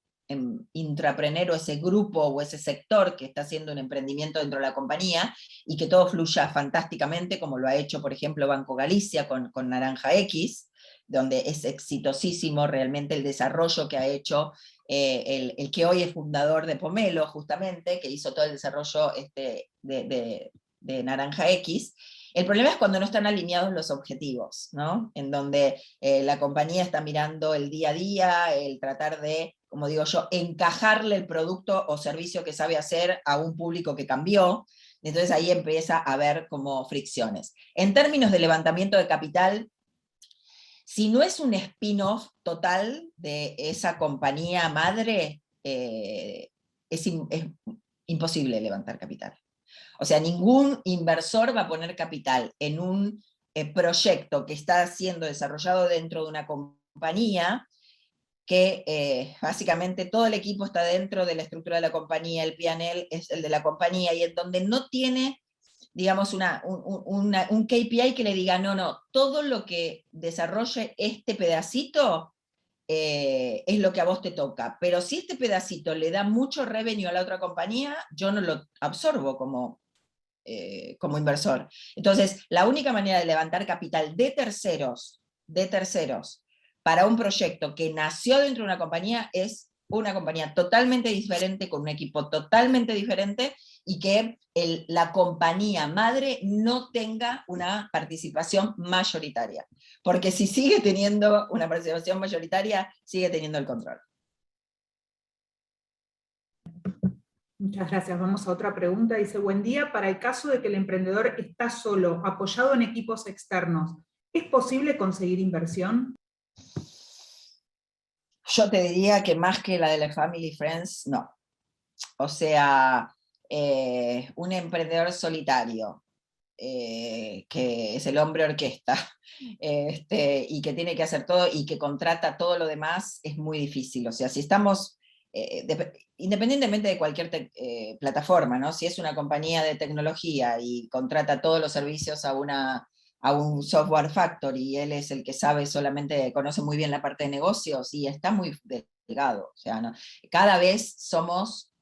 intrapreneur o ese grupo o ese sector que está haciendo un emprendimiento dentro de la compañía, y que todo fluya fantásticamente, como lo ha hecho, por ejemplo, Banco Galicia con Naranja X, donde es exitosísimo realmente el desarrollo que ha hecho el que hoy es fundador de Pomelo, justamente, que hizo todo el desarrollo de Naranja X. El problema es cuando no están alineados los objetivos, ¿no? En donde la compañía está mirando el día a día, el tratar de, como digo yo, encajarle el producto o servicio que sabe hacer a un público que cambió. Entonces ahí empieza a haber como fricciones. En términos de levantamiento de capital, si no es un spin-off total de esa compañía madre, es imposible levantar capital. O sea, ningún inversor va a poner capital en un proyecto que está siendo desarrollado dentro de una compañía que básicamente todo el equipo está dentro de la estructura de la compañía, el P&L es el de la compañía, y en donde no tiene, digamos, un KPI que le diga, no, todo lo que desarrolle este pedacito es lo que a vos te toca, pero si este pedacito le da mucho revenue a la otra compañía, yo no lo absorbo como inversor. Entonces, la única manera de levantar capital de terceros, para un proyecto que nació dentro de una compañía es una compañía totalmente diferente, con un equipo totalmente diferente, y que la compañía madre no tenga una participación mayoritaria. Porque si sigue teniendo una participación mayoritaria, sigue teniendo el control. Muchas gracias. Vamos a otra pregunta. Dice: buen día, para el caso de que el emprendedor está solo, apoyado en equipos externos, ¿es posible conseguir inversión? Yo te diría que más que la de la Family Friends, no. O sea, un emprendedor solitario que es el hombre orquesta, y que tiene que hacer todo y que contrata todo lo demás, es muy difícil. O sea, si estamos, independientemente de cualquier plataforma, ¿no? Si es una compañía de tecnología y contrata todos los servicios a un software factory y él es el que sabe solamente, conoce muy bien la parte de negocios y está muy delgado. O sea, ¿no? Cada vez somos,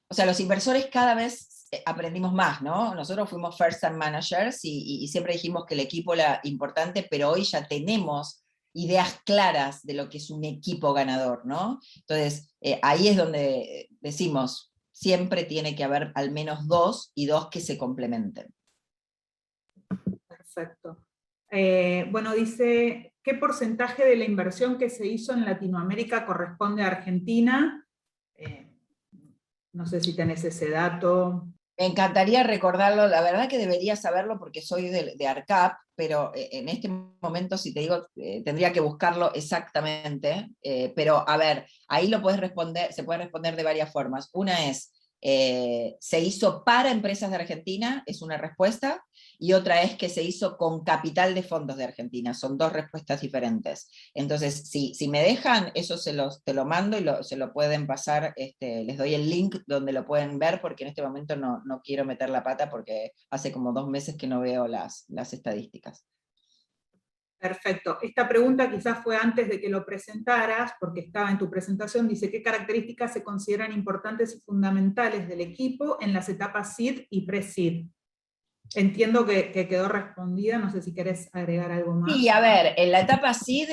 o sea, los inversores cada vez aprendimos más, ¿no? Nosotros fuimos first time managers y siempre dijimos que el equipo era importante, pero hoy ya tenemos ideas claras de lo que es un equipo ganador, ¿no? Entonces, ahí es donde decimos, siempre tiene que haber al menos dos y dos que se complementen. Perfecto. Bueno, dice, ¿qué porcentaje de la inversión que se hizo en Latinoamérica corresponde a Argentina? No sé si tenés ese dato. Me encantaría recordarlo, la verdad que debería saberlo porque soy de ARCAP, pero en este momento, si te digo, tendría que buscarlo exactamente, pero a ver, ahí lo puedes responder, se puede responder de varias formas. Una es, se hizo para empresas de Argentina, es una respuesta, y otra es que se hizo con capital de fondos de Argentina, son dos respuestas diferentes. Entonces, si me dejan, eso te lo mando y se lo pueden pasar, les doy el link donde lo pueden ver, porque en este momento no quiero meter la pata, porque hace como 2 meses que no veo las estadísticas. Perfecto. Esta pregunta quizás fue antes de que lo presentaras, porque estaba en tu presentación, dice, ¿qué características se consideran importantes y fundamentales del equipo en las etapas SEED y pre-SEED? Entiendo que quedó respondida, no sé si querés agregar algo más. Sí, a ver, en la etapa SEED,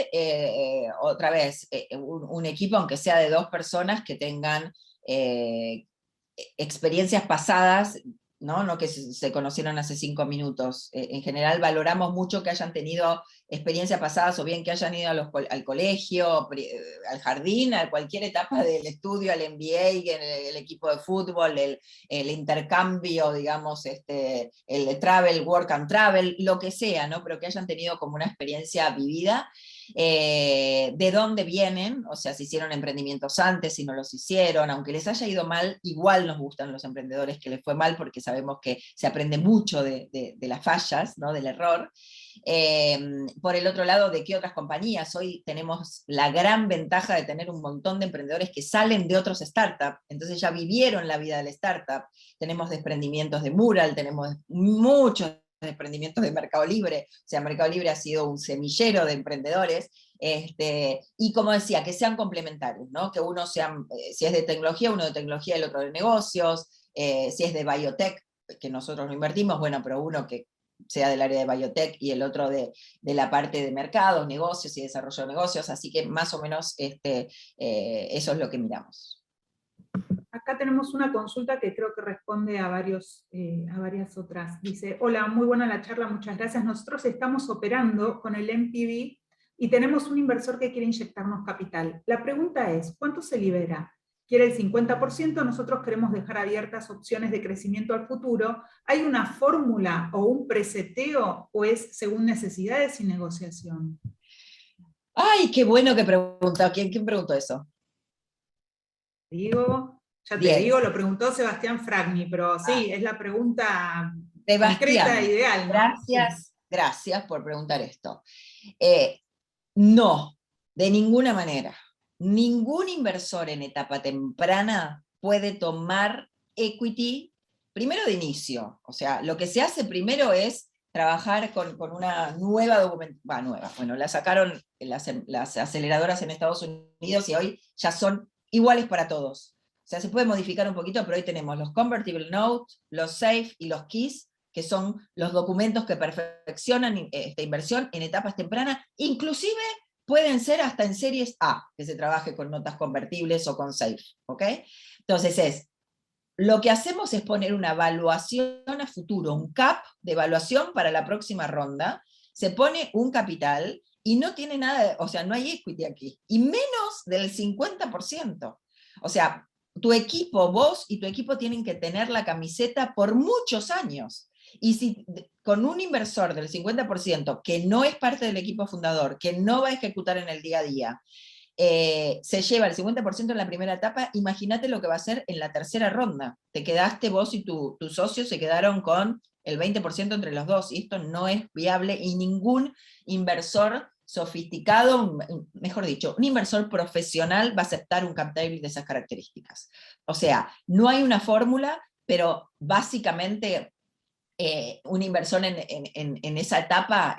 otra vez, un equipo, aunque sea de 2 personas, que tengan experiencias pasadas, no que se conocieron hace 5 minutos. En general valoramos mucho que hayan tenido experiencias pasadas, o bien que hayan ido al colegio, al jardín, a cualquier etapa del estudio, al MBA, el equipo de fútbol, el intercambio, digamos, el travel, work and travel, lo que sea, ¿no? Pero que hayan tenido como una experiencia vivida. De dónde vienen, o sea, si hicieron emprendimientos antes, si no los hicieron, aunque les haya ido mal, igual nos gustan los emprendedores que les fue mal, porque sabemos que se aprende mucho de las fallas, ¿no? Del error. Por el otro lado, ¿de qué otras compañías? Hoy tenemos la gran ventaja de tener un montón de emprendedores que salen de otros startups, entonces ya vivieron la vida del startup. Tenemos desprendimientos de Mural, tenemos muchos emprendimientos de Mercado Libre, o sea, Mercado Libre ha sido un semillero de emprendedores, y como decía, que sean complementarios, ¿no? Que uno sea, si es de tecnología, uno de tecnología, el otro de negocios, si es de biotech, que nosotros no invertimos, bueno, pero uno que sea del área de biotech y el otro de la parte de mercados, negocios y desarrollo de negocios, así que más o menos eso es lo que miramos. Acá tenemos una consulta que creo que responde a varias otras. Dice, hola, muy buena la charla, muchas gracias. Nosotros estamos operando con el MPV y tenemos un inversor que quiere inyectarnos capital. La pregunta es, ¿cuánto se libera? ¿Quiere el 50%? Nosotros queremos dejar abiertas opciones de crecimiento al futuro. ¿Hay una fórmula o un preseteo o es según necesidades y negociación? ¡Ay, qué bueno que preguntó! ¿Quién preguntó eso? Digo, ya te Bien. digo, lo preguntó Sebastián Fragni, pero sí, es la pregunta Sebastián, concreta e ideal, ¿no? gracias por preguntar esto. No, de ninguna manera. Ningún inversor en etapa temprana puede tomar equity, primero de inicio. O sea, lo que se hace primero es trabajar con una nueva documentación, bueno, la sacaron las aceleradoras en Estados Unidos y hoy ya son iguales para todos. O sea, se puede modificar un poquito, pero hoy tenemos los convertible notes, los safe y los keys, que son los documentos que perfeccionan esta inversión en etapas tempranas, inclusive pueden ser hasta en series A, que se trabaje con notas convertibles o con safe, ¿ok? Entonces lo que hacemos es poner una evaluación a futuro, un cap de evaluación para la próxima ronda, se pone un capital y no tiene nada, o sea, no hay equity aquí, y menos del 50%. O sea, tu equipo, vos y tu equipo tienen que tener la camiseta por muchos años. Y si con un inversor del 50% que no es parte del equipo fundador, que no va a ejecutar en el día a día, se lleva el 50% en la primera etapa, imagínate lo que va a hacer en la tercera ronda. Te quedaste vos y tu socio se quedaron con el 20% entre los dos, y esto no es viable, y ningún inversor sofisticado, mejor dicho, un inversor profesional va a aceptar un cap table de esas características. O sea, no hay una fórmula, pero básicamente un inversor en esa etapa,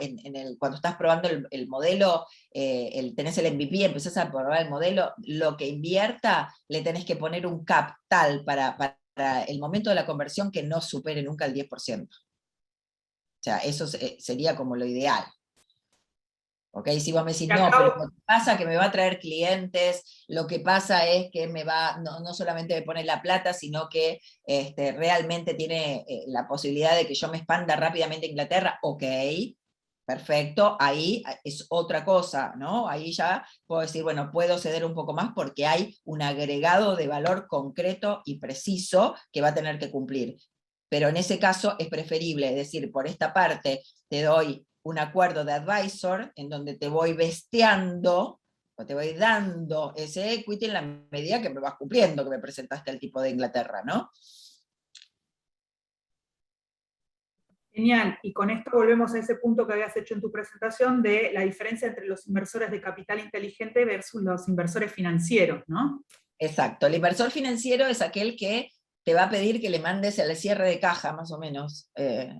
cuando estás probando el modelo, tenés el MVP, empezás a probar el modelo, lo que invierta, le tenés que poner un cap tal para el momento de la conversión que no supere nunca el 10%. O sea, eso sería como lo ideal. ¿Ok? Si vos me decís, no, pero lo que pasa es que me va a traer clientes, lo que pasa es que no solamente me pone la plata, sino que realmente tiene la posibilidad de que yo me expanda rápidamente a Inglaterra, ok, perfecto, ahí es otra cosa, ¿no? Ahí ya puedo decir, bueno, puedo ceder un poco más porque hay un agregado de valor concreto y preciso que va a tener que cumplir. Pero en ese caso es preferible decir, por esta parte te doy un acuerdo de advisor en donde te voy besteando, o te voy dando ese equity en la medida que me vas cumpliendo, que me presentaste al tipo de Inglaterra, ¿no? Genial, y con esto volvemos a ese punto que habías hecho en tu presentación de la diferencia entre los inversores de capital inteligente versus los inversores financieros, ¿no? Exacto, el inversor financiero es aquel que te va a pedir que le mandes el cierre de caja, más o menos,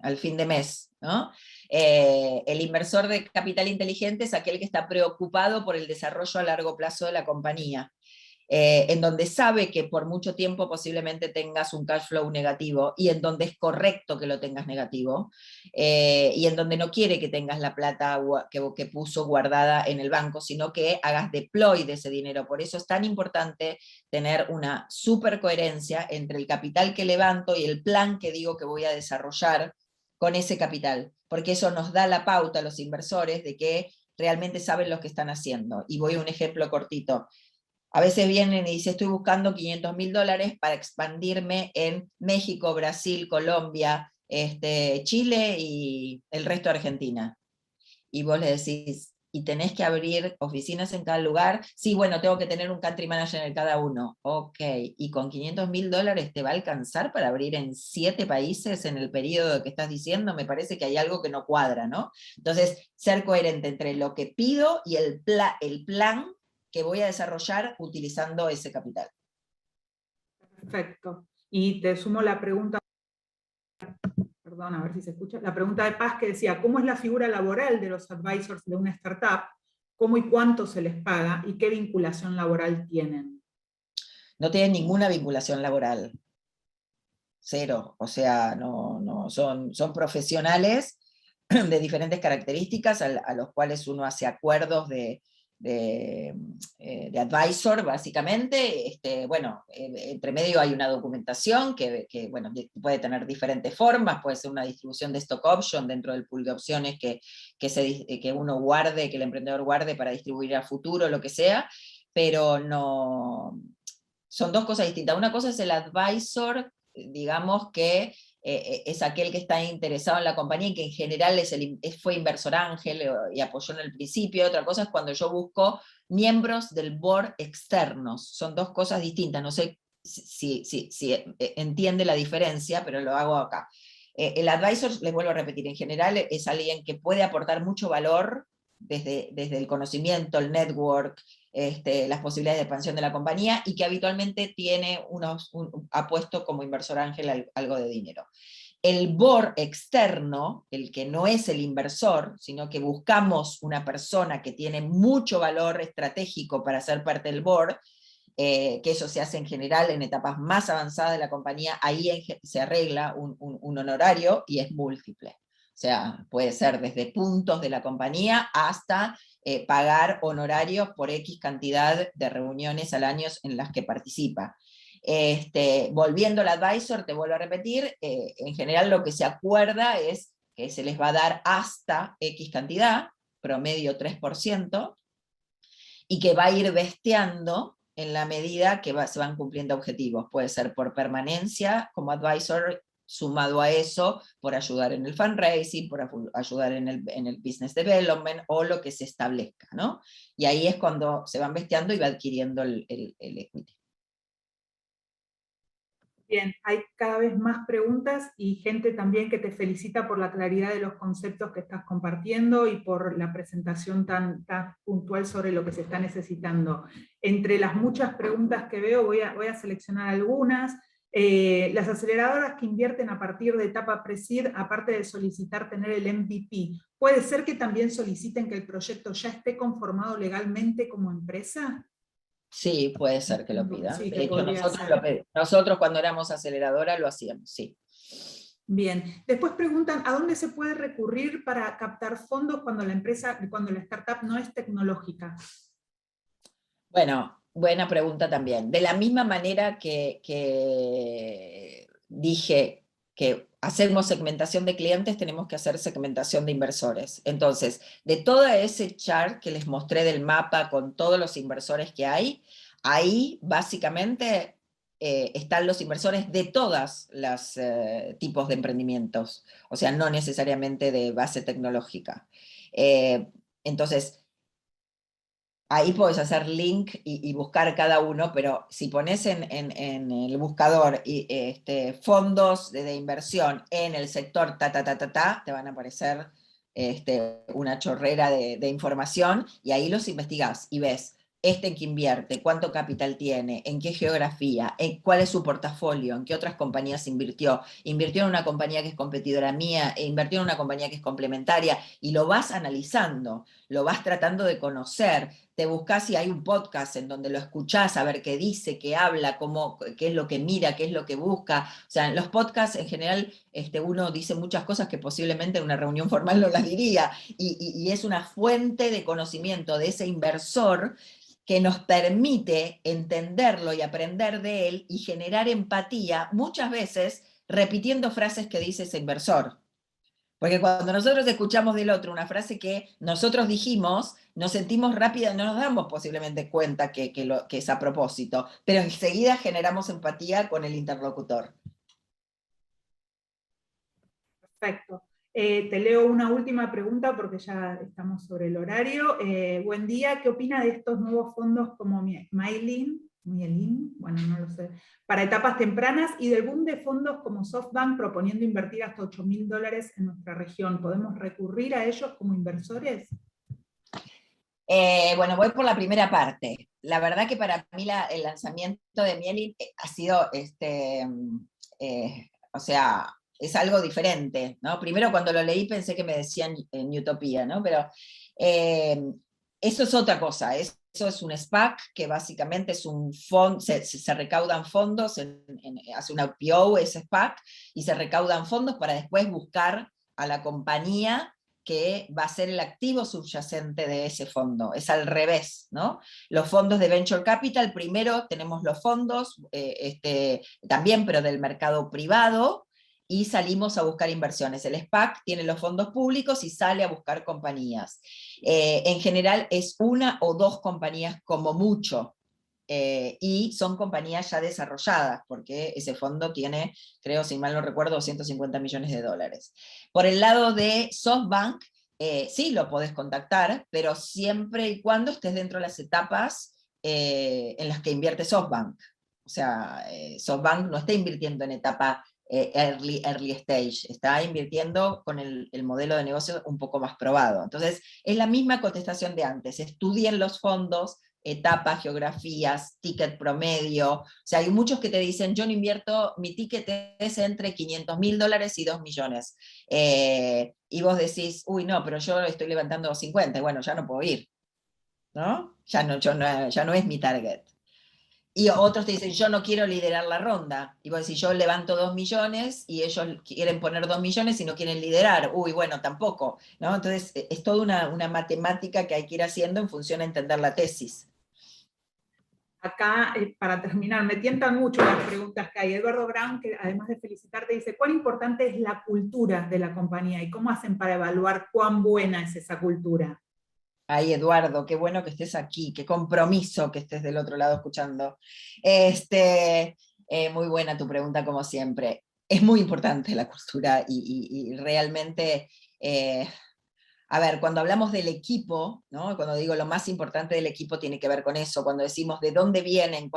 al fin de mes, ¿no? El inversor de capital inteligente es aquel que está preocupado por el desarrollo a largo plazo de la compañía, en donde sabe que por mucho tiempo posiblemente tengas un cash flow negativo, y en donde es correcto que lo tengas negativo, y en donde no quiere que tengas la plata que puso guardada en el banco, sino que hagas deploy de ese dinero. Por eso es tan importante tener una super coherencia entre el capital que levanto y el plan que digo que voy a desarrollar con ese capital, porque eso nos da la pauta a los inversores de que realmente saben lo que están haciendo. Y voy a un ejemplo cortito. A veces vienen y dicen, estoy buscando $500.000 para expandirme en México, Brasil, Colombia, Chile y el resto de Argentina. Y vos le decís, ¿y tenés que abrir oficinas en cada lugar? Sí, bueno, tengo que tener un country manager en cada uno. Ok, ¿y con $500.000 te va a alcanzar para abrir en 7 países en el periodo que estás diciendo? Me parece que hay algo que no cuadra, ¿no? Entonces, ser coherente entre lo que pido y el plan que voy a desarrollar utilizando ese capital. Perfecto. Y te sumo la pregunta, perdón, a ver si se escucha, la pregunta de Paz que decía, ¿cómo es la figura laboral de los advisors de una startup? ¿Cómo y cuánto se les paga? ¿Y qué vinculación laboral tienen? No tienen ninguna vinculación laboral. Cero. O sea, son profesionales de diferentes características a los cuales uno hace acuerdos de advisor, básicamente. Bueno, entre medio hay una documentación bueno, puede tener diferentes formas, puede ser una distribución de stock option dentro del pool de opciones que uno guarde, que el emprendedor guarde para distribuir a futuro, lo que sea, pero no, son dos cosas distintas. Una cosa es el advisor, digamos que es aquel que está interesado en la compañía y que en general fue inversor ángel y apoyó en el principio. Otra cosa es cuando yo busco miembros del board externos. Son dos cosas distintas. No sé si entiende la diferencia, pero lo hago acá. El advisor, les vuelvo a repetir, en general es alguien que puede aportar mucho valor desde el conocimiento, el network, las posibilidades de expansión de la compañía, y que habitualmente tiene ha puesto como inversor ángel algo de dinero. El board externo, el que no es el inversor, sino que buscamos una persona que tiene mucho valor estratégico para ser parte del board, que eso se hace en general en etapas más avanzadas de la compañía, ahí se arregla un honorario y es múltiple. O sea, puede ser desde puntos de la compañía hasta pagar honorarios por X cantidad de reuniones al año en las que participa. Volviendo al advisor, te vuelvo a repetir, en general lo que se acuerda es que se les va a dar hasta X cantidad, promedio 3%, y que va a ir besteando en la medida que se van cumpliendo objetivos. Puede ser por permanencia como advisor sumado a eso por ayudar en el fundraising, por ayudar en el business development o lo que se establezca, ¿no? Y ahí es cuando se va investiendo y va adquiriendo el equity. Bien, hay cada vez más preguntas y gente también que te felicita por la claridad de los conceptos que estás compartiendo y por la presentación tan puntual sobre lo que se está necesitando. Entre las muchas preguntas que veo, voy a seleccionar algunas. Las aceleradoras que invierten a partir de etapa pre-seed, aparte de solicitar tener el MVP, ¿puede ser que también soliciten que el proyecto ya esté conformado legalmente como empresa? Sí, puede ser que lo pidan. Sí, De que hecho, podría ser. nosotros cuando éramos aceleradora lo hacíamos, sí. Bien, después preguntan, ¿a dónde se puede recurrir para captar fondos cuando la startup no es tecnológica? Bueno, buena pregunta también. De la misma manera que dije que hacemos segmentación de clientes, tenemos que hacer segmentación de inversores. Entonces, de todo ese chart que les mostré del mapa con todos los inversores que hay, ahí básicamente están los inversores de todos los tipos de emprendimientos, o sea, no necesariamente de base tecnológica. Entonces, ahí podés hacer link y buscar cada uno, pero si pones en el buscador fondos de inversión en el sector te van a aparecer una chorrera de información, y ahí los investigás y ves en qué invierte, cuánto capital tiene, en qué geografía, cuál es su portafolio, en qué otras compañías invirtió en una compañía que es competidora mía, invirtió en una compañía que es complementaria, y lo vas analizando, lo vas tratando de conocer. Te buscas si hay un podcast en donde lo escuchás, a ver qué dice, qué habla, qué es lo que mira, qué es lo que busca. O sea, en los podcasts en general uno dice muchas cosas que posiblemente en una reunión formal no las diría, y es una fuente de conocimiento de ese inversor que nos permite entenderlo y aprender de él y generar empatía, muchas veces repitiendo frases que dice ese inversor. Porque cuando nosotros escuchamos del otro una frase que nosotros dijimos, nos sentimos rápida, no nos damos posiblemente cuenta que es a propósito, pero enseguida generamos empatía con el interlocutor. Perfecto. Te leo una última pregunta porque ya estamos sobre el horario. Buen día, ¿qué opina de estos nuevos fondos como Myelin, bueno, no lo sé, para etapas tempranas, y del boom de fondos como SoftBank proponiendo invertir hasta $8.000 en nuestra región? ¿Podemos recurrir a ellos como inversores? Bueno, voy por la primera parte. La verdad que para mí el lanzamiento de Myelin ha sido, o sea, es algo diferente, ¿no? Primero cuando lo leí pensé que me decían Utopía, ¿no? Pero eso es otra cosa, eso es un SPAC, que básicamente es un fondo, se recaudan fondos, hace una IPO ese SPAC, y se recaudan fondos para después buscar a la compañía que va a ser el activo subyacente de ese fondo. Es al revés, ¿no? Los fondos de Venture Capital, primero tenemos los fondos, también, pero del mercado privado, y salimos a buscar inversiones. El SPAC tiene los fondos públicos y sale a buscar compañías. En general es una o dos compañías como mucho, y son compañías ya desarrolladas, porque ese fondo tiene, creo, si mal no recuerdo, $250 millones. Por el lado de SoftBank, sí lo podés contactar, pero siempre y cuando estés dentro de las etapas en las que invierte SoftBank. O sea, SoftBank no está invirtiendo en etapa early stage, está invirtiendo con el modelo de negocio un poco más probado. Entonces, es la misma contestación de antes: estudien los fondos, etapas, geografías, ticket promedio. O sea, hay muchos que te dicen, yo no invierto, mi ticket es entre $500.000 y 2 millones. Y vos decís, uy, no, pero yo estoy levantando 50, y bueno, ya no puedo ir, ¿no? Ya no es mi target. Y otros te dicen, yo no quiero liderar la ronda. Y vos decís, yo levanto 2 millones y ellos quieren poner 2 millones y no quieren liderar. Uy, bueno, tampoco, ¿no? Entonces, es toda una matemática que hay que ir haciendo en función a entender la tesis. Acá, para terminar, me tientan mucho las preguntas que hay. Eduardo Brown, que además de felicitarte, dice, ¿cuán importante es la cultura de la compañía y cómo hacen para evaluar cuán buena es esa cultura? Ay, Eduardo, qué bueno que estés aquí, qué compromiso que estés del otro lado escuchando. Muy buena tu pregunta, como siempre. es muy importante la cultura y realmente, a ver, cuando hablamos del equipo, ¿no? Cuando digo lo más importante del equipo tiene que ver con eso, cuando decimos de dónde vienen,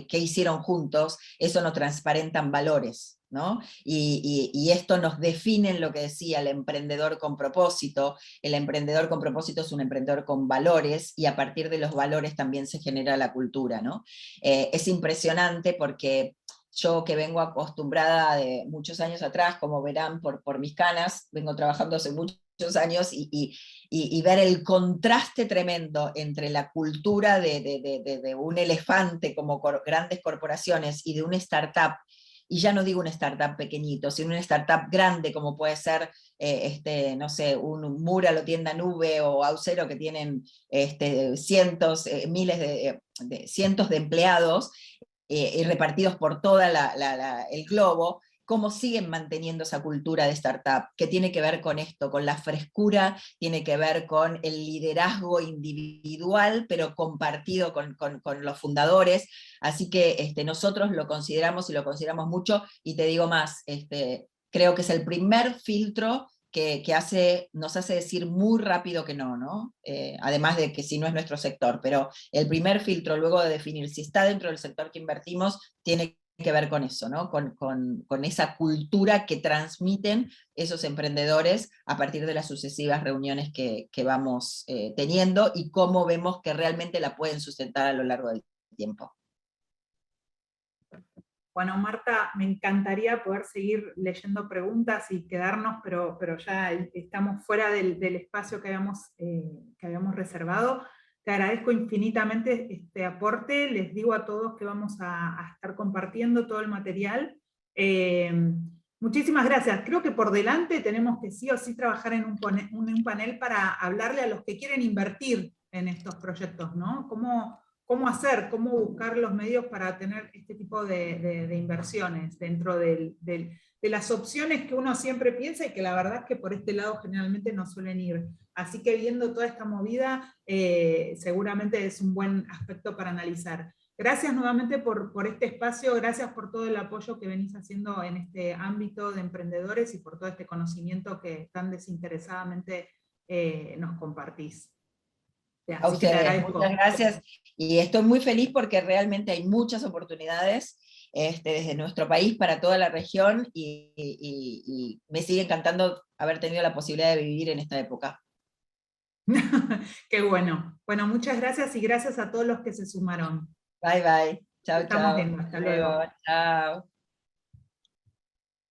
qué hicieron juntos, eso nos transparentan valores, ¿no? Y esto nos define en lo que decía el emprendedor con propósito. El emprendedor con propósito es un emprendedor con valores, y a partir de los valores también se genera la cultura, ¿no? Es impresionante porque yo, que vengo acostumbrada de muchos años atrás, como verán por mis canas, vengo trabajando hace muchos años, y ver el contraste tremendo entre la cultura de un elefante como grandes corporaciones y de una startup, y ya no digo una startup pequeñito, sino una startup grande como puede ser, no sé, un Mural o Tienda Nube o Auxero, que tienen cientos, miles cientos de empleados, y repartidos por todo el globo, cómo siguen manteniendo esa cultura de startup, que tiene que ver con esto, con la frescura, tiene que ver con el liderazgo individual, pero compartido con los fundadores. Así que nosotros lo consideramos, y lo consideramos mucho, y te digo más, creo que es el primer filtro que nos hace decir muy rápido que no, ¿no? Además de que si no es nuestro sector, pero el primer filtro, luego de definir si está dentro del sector que invertimos, tiene que ver con eso, ¿no? Con esa cultura que transmiten esos emprendedores a partir de las sucesivas reuniones que vamos teniendo, y cómo vemos que realmente la pueden sustentar a lo largo del tiempo. Bueno, Marta, me encantaría poder seguir leyendo preguntas y quedarnos, pero ya estamos fuera del espacio que habíamos reservado. Te agradezco infinitamente este aporte. Les digo a todos que vamos a estar compartiendo todo el material. Muchísimas gracias. Creo que por delante tenemos que sí o sí trabajar en un panel para hablarle a los que quieren invertir en estos proyectos, ¿no? ¿Cómo hacer, cómo buscar los medios para tener este tipo de inversiones dentro de las opciones que uno siempre piensa, y que la verdad es que por este lado generalmente no suelen ir? Así que viendo toda esta movida, seguramente es un buen aspecto para analizar. Gracias nuevamente por este espacio, gracias por todo el apoyo que venís haciendo en este ámbito de emprendedores, y por todo este conocimiento que tan desinteresadamente nos compartís. A Así que te ustedes, agradezco. muchas gracias, y estoy muy feliz porque realmente hay muchas oportunidades desde nuestro país para toda la región, y me sigue encantando haber tenido la posibilidad de vivir en esta época. Qué bueno. Bueno, muchas gracias, y gracias a todos los que se sumaron. Bye, bye. Chao, Estamos chao. viendo. Hasta Luego, luego. chao.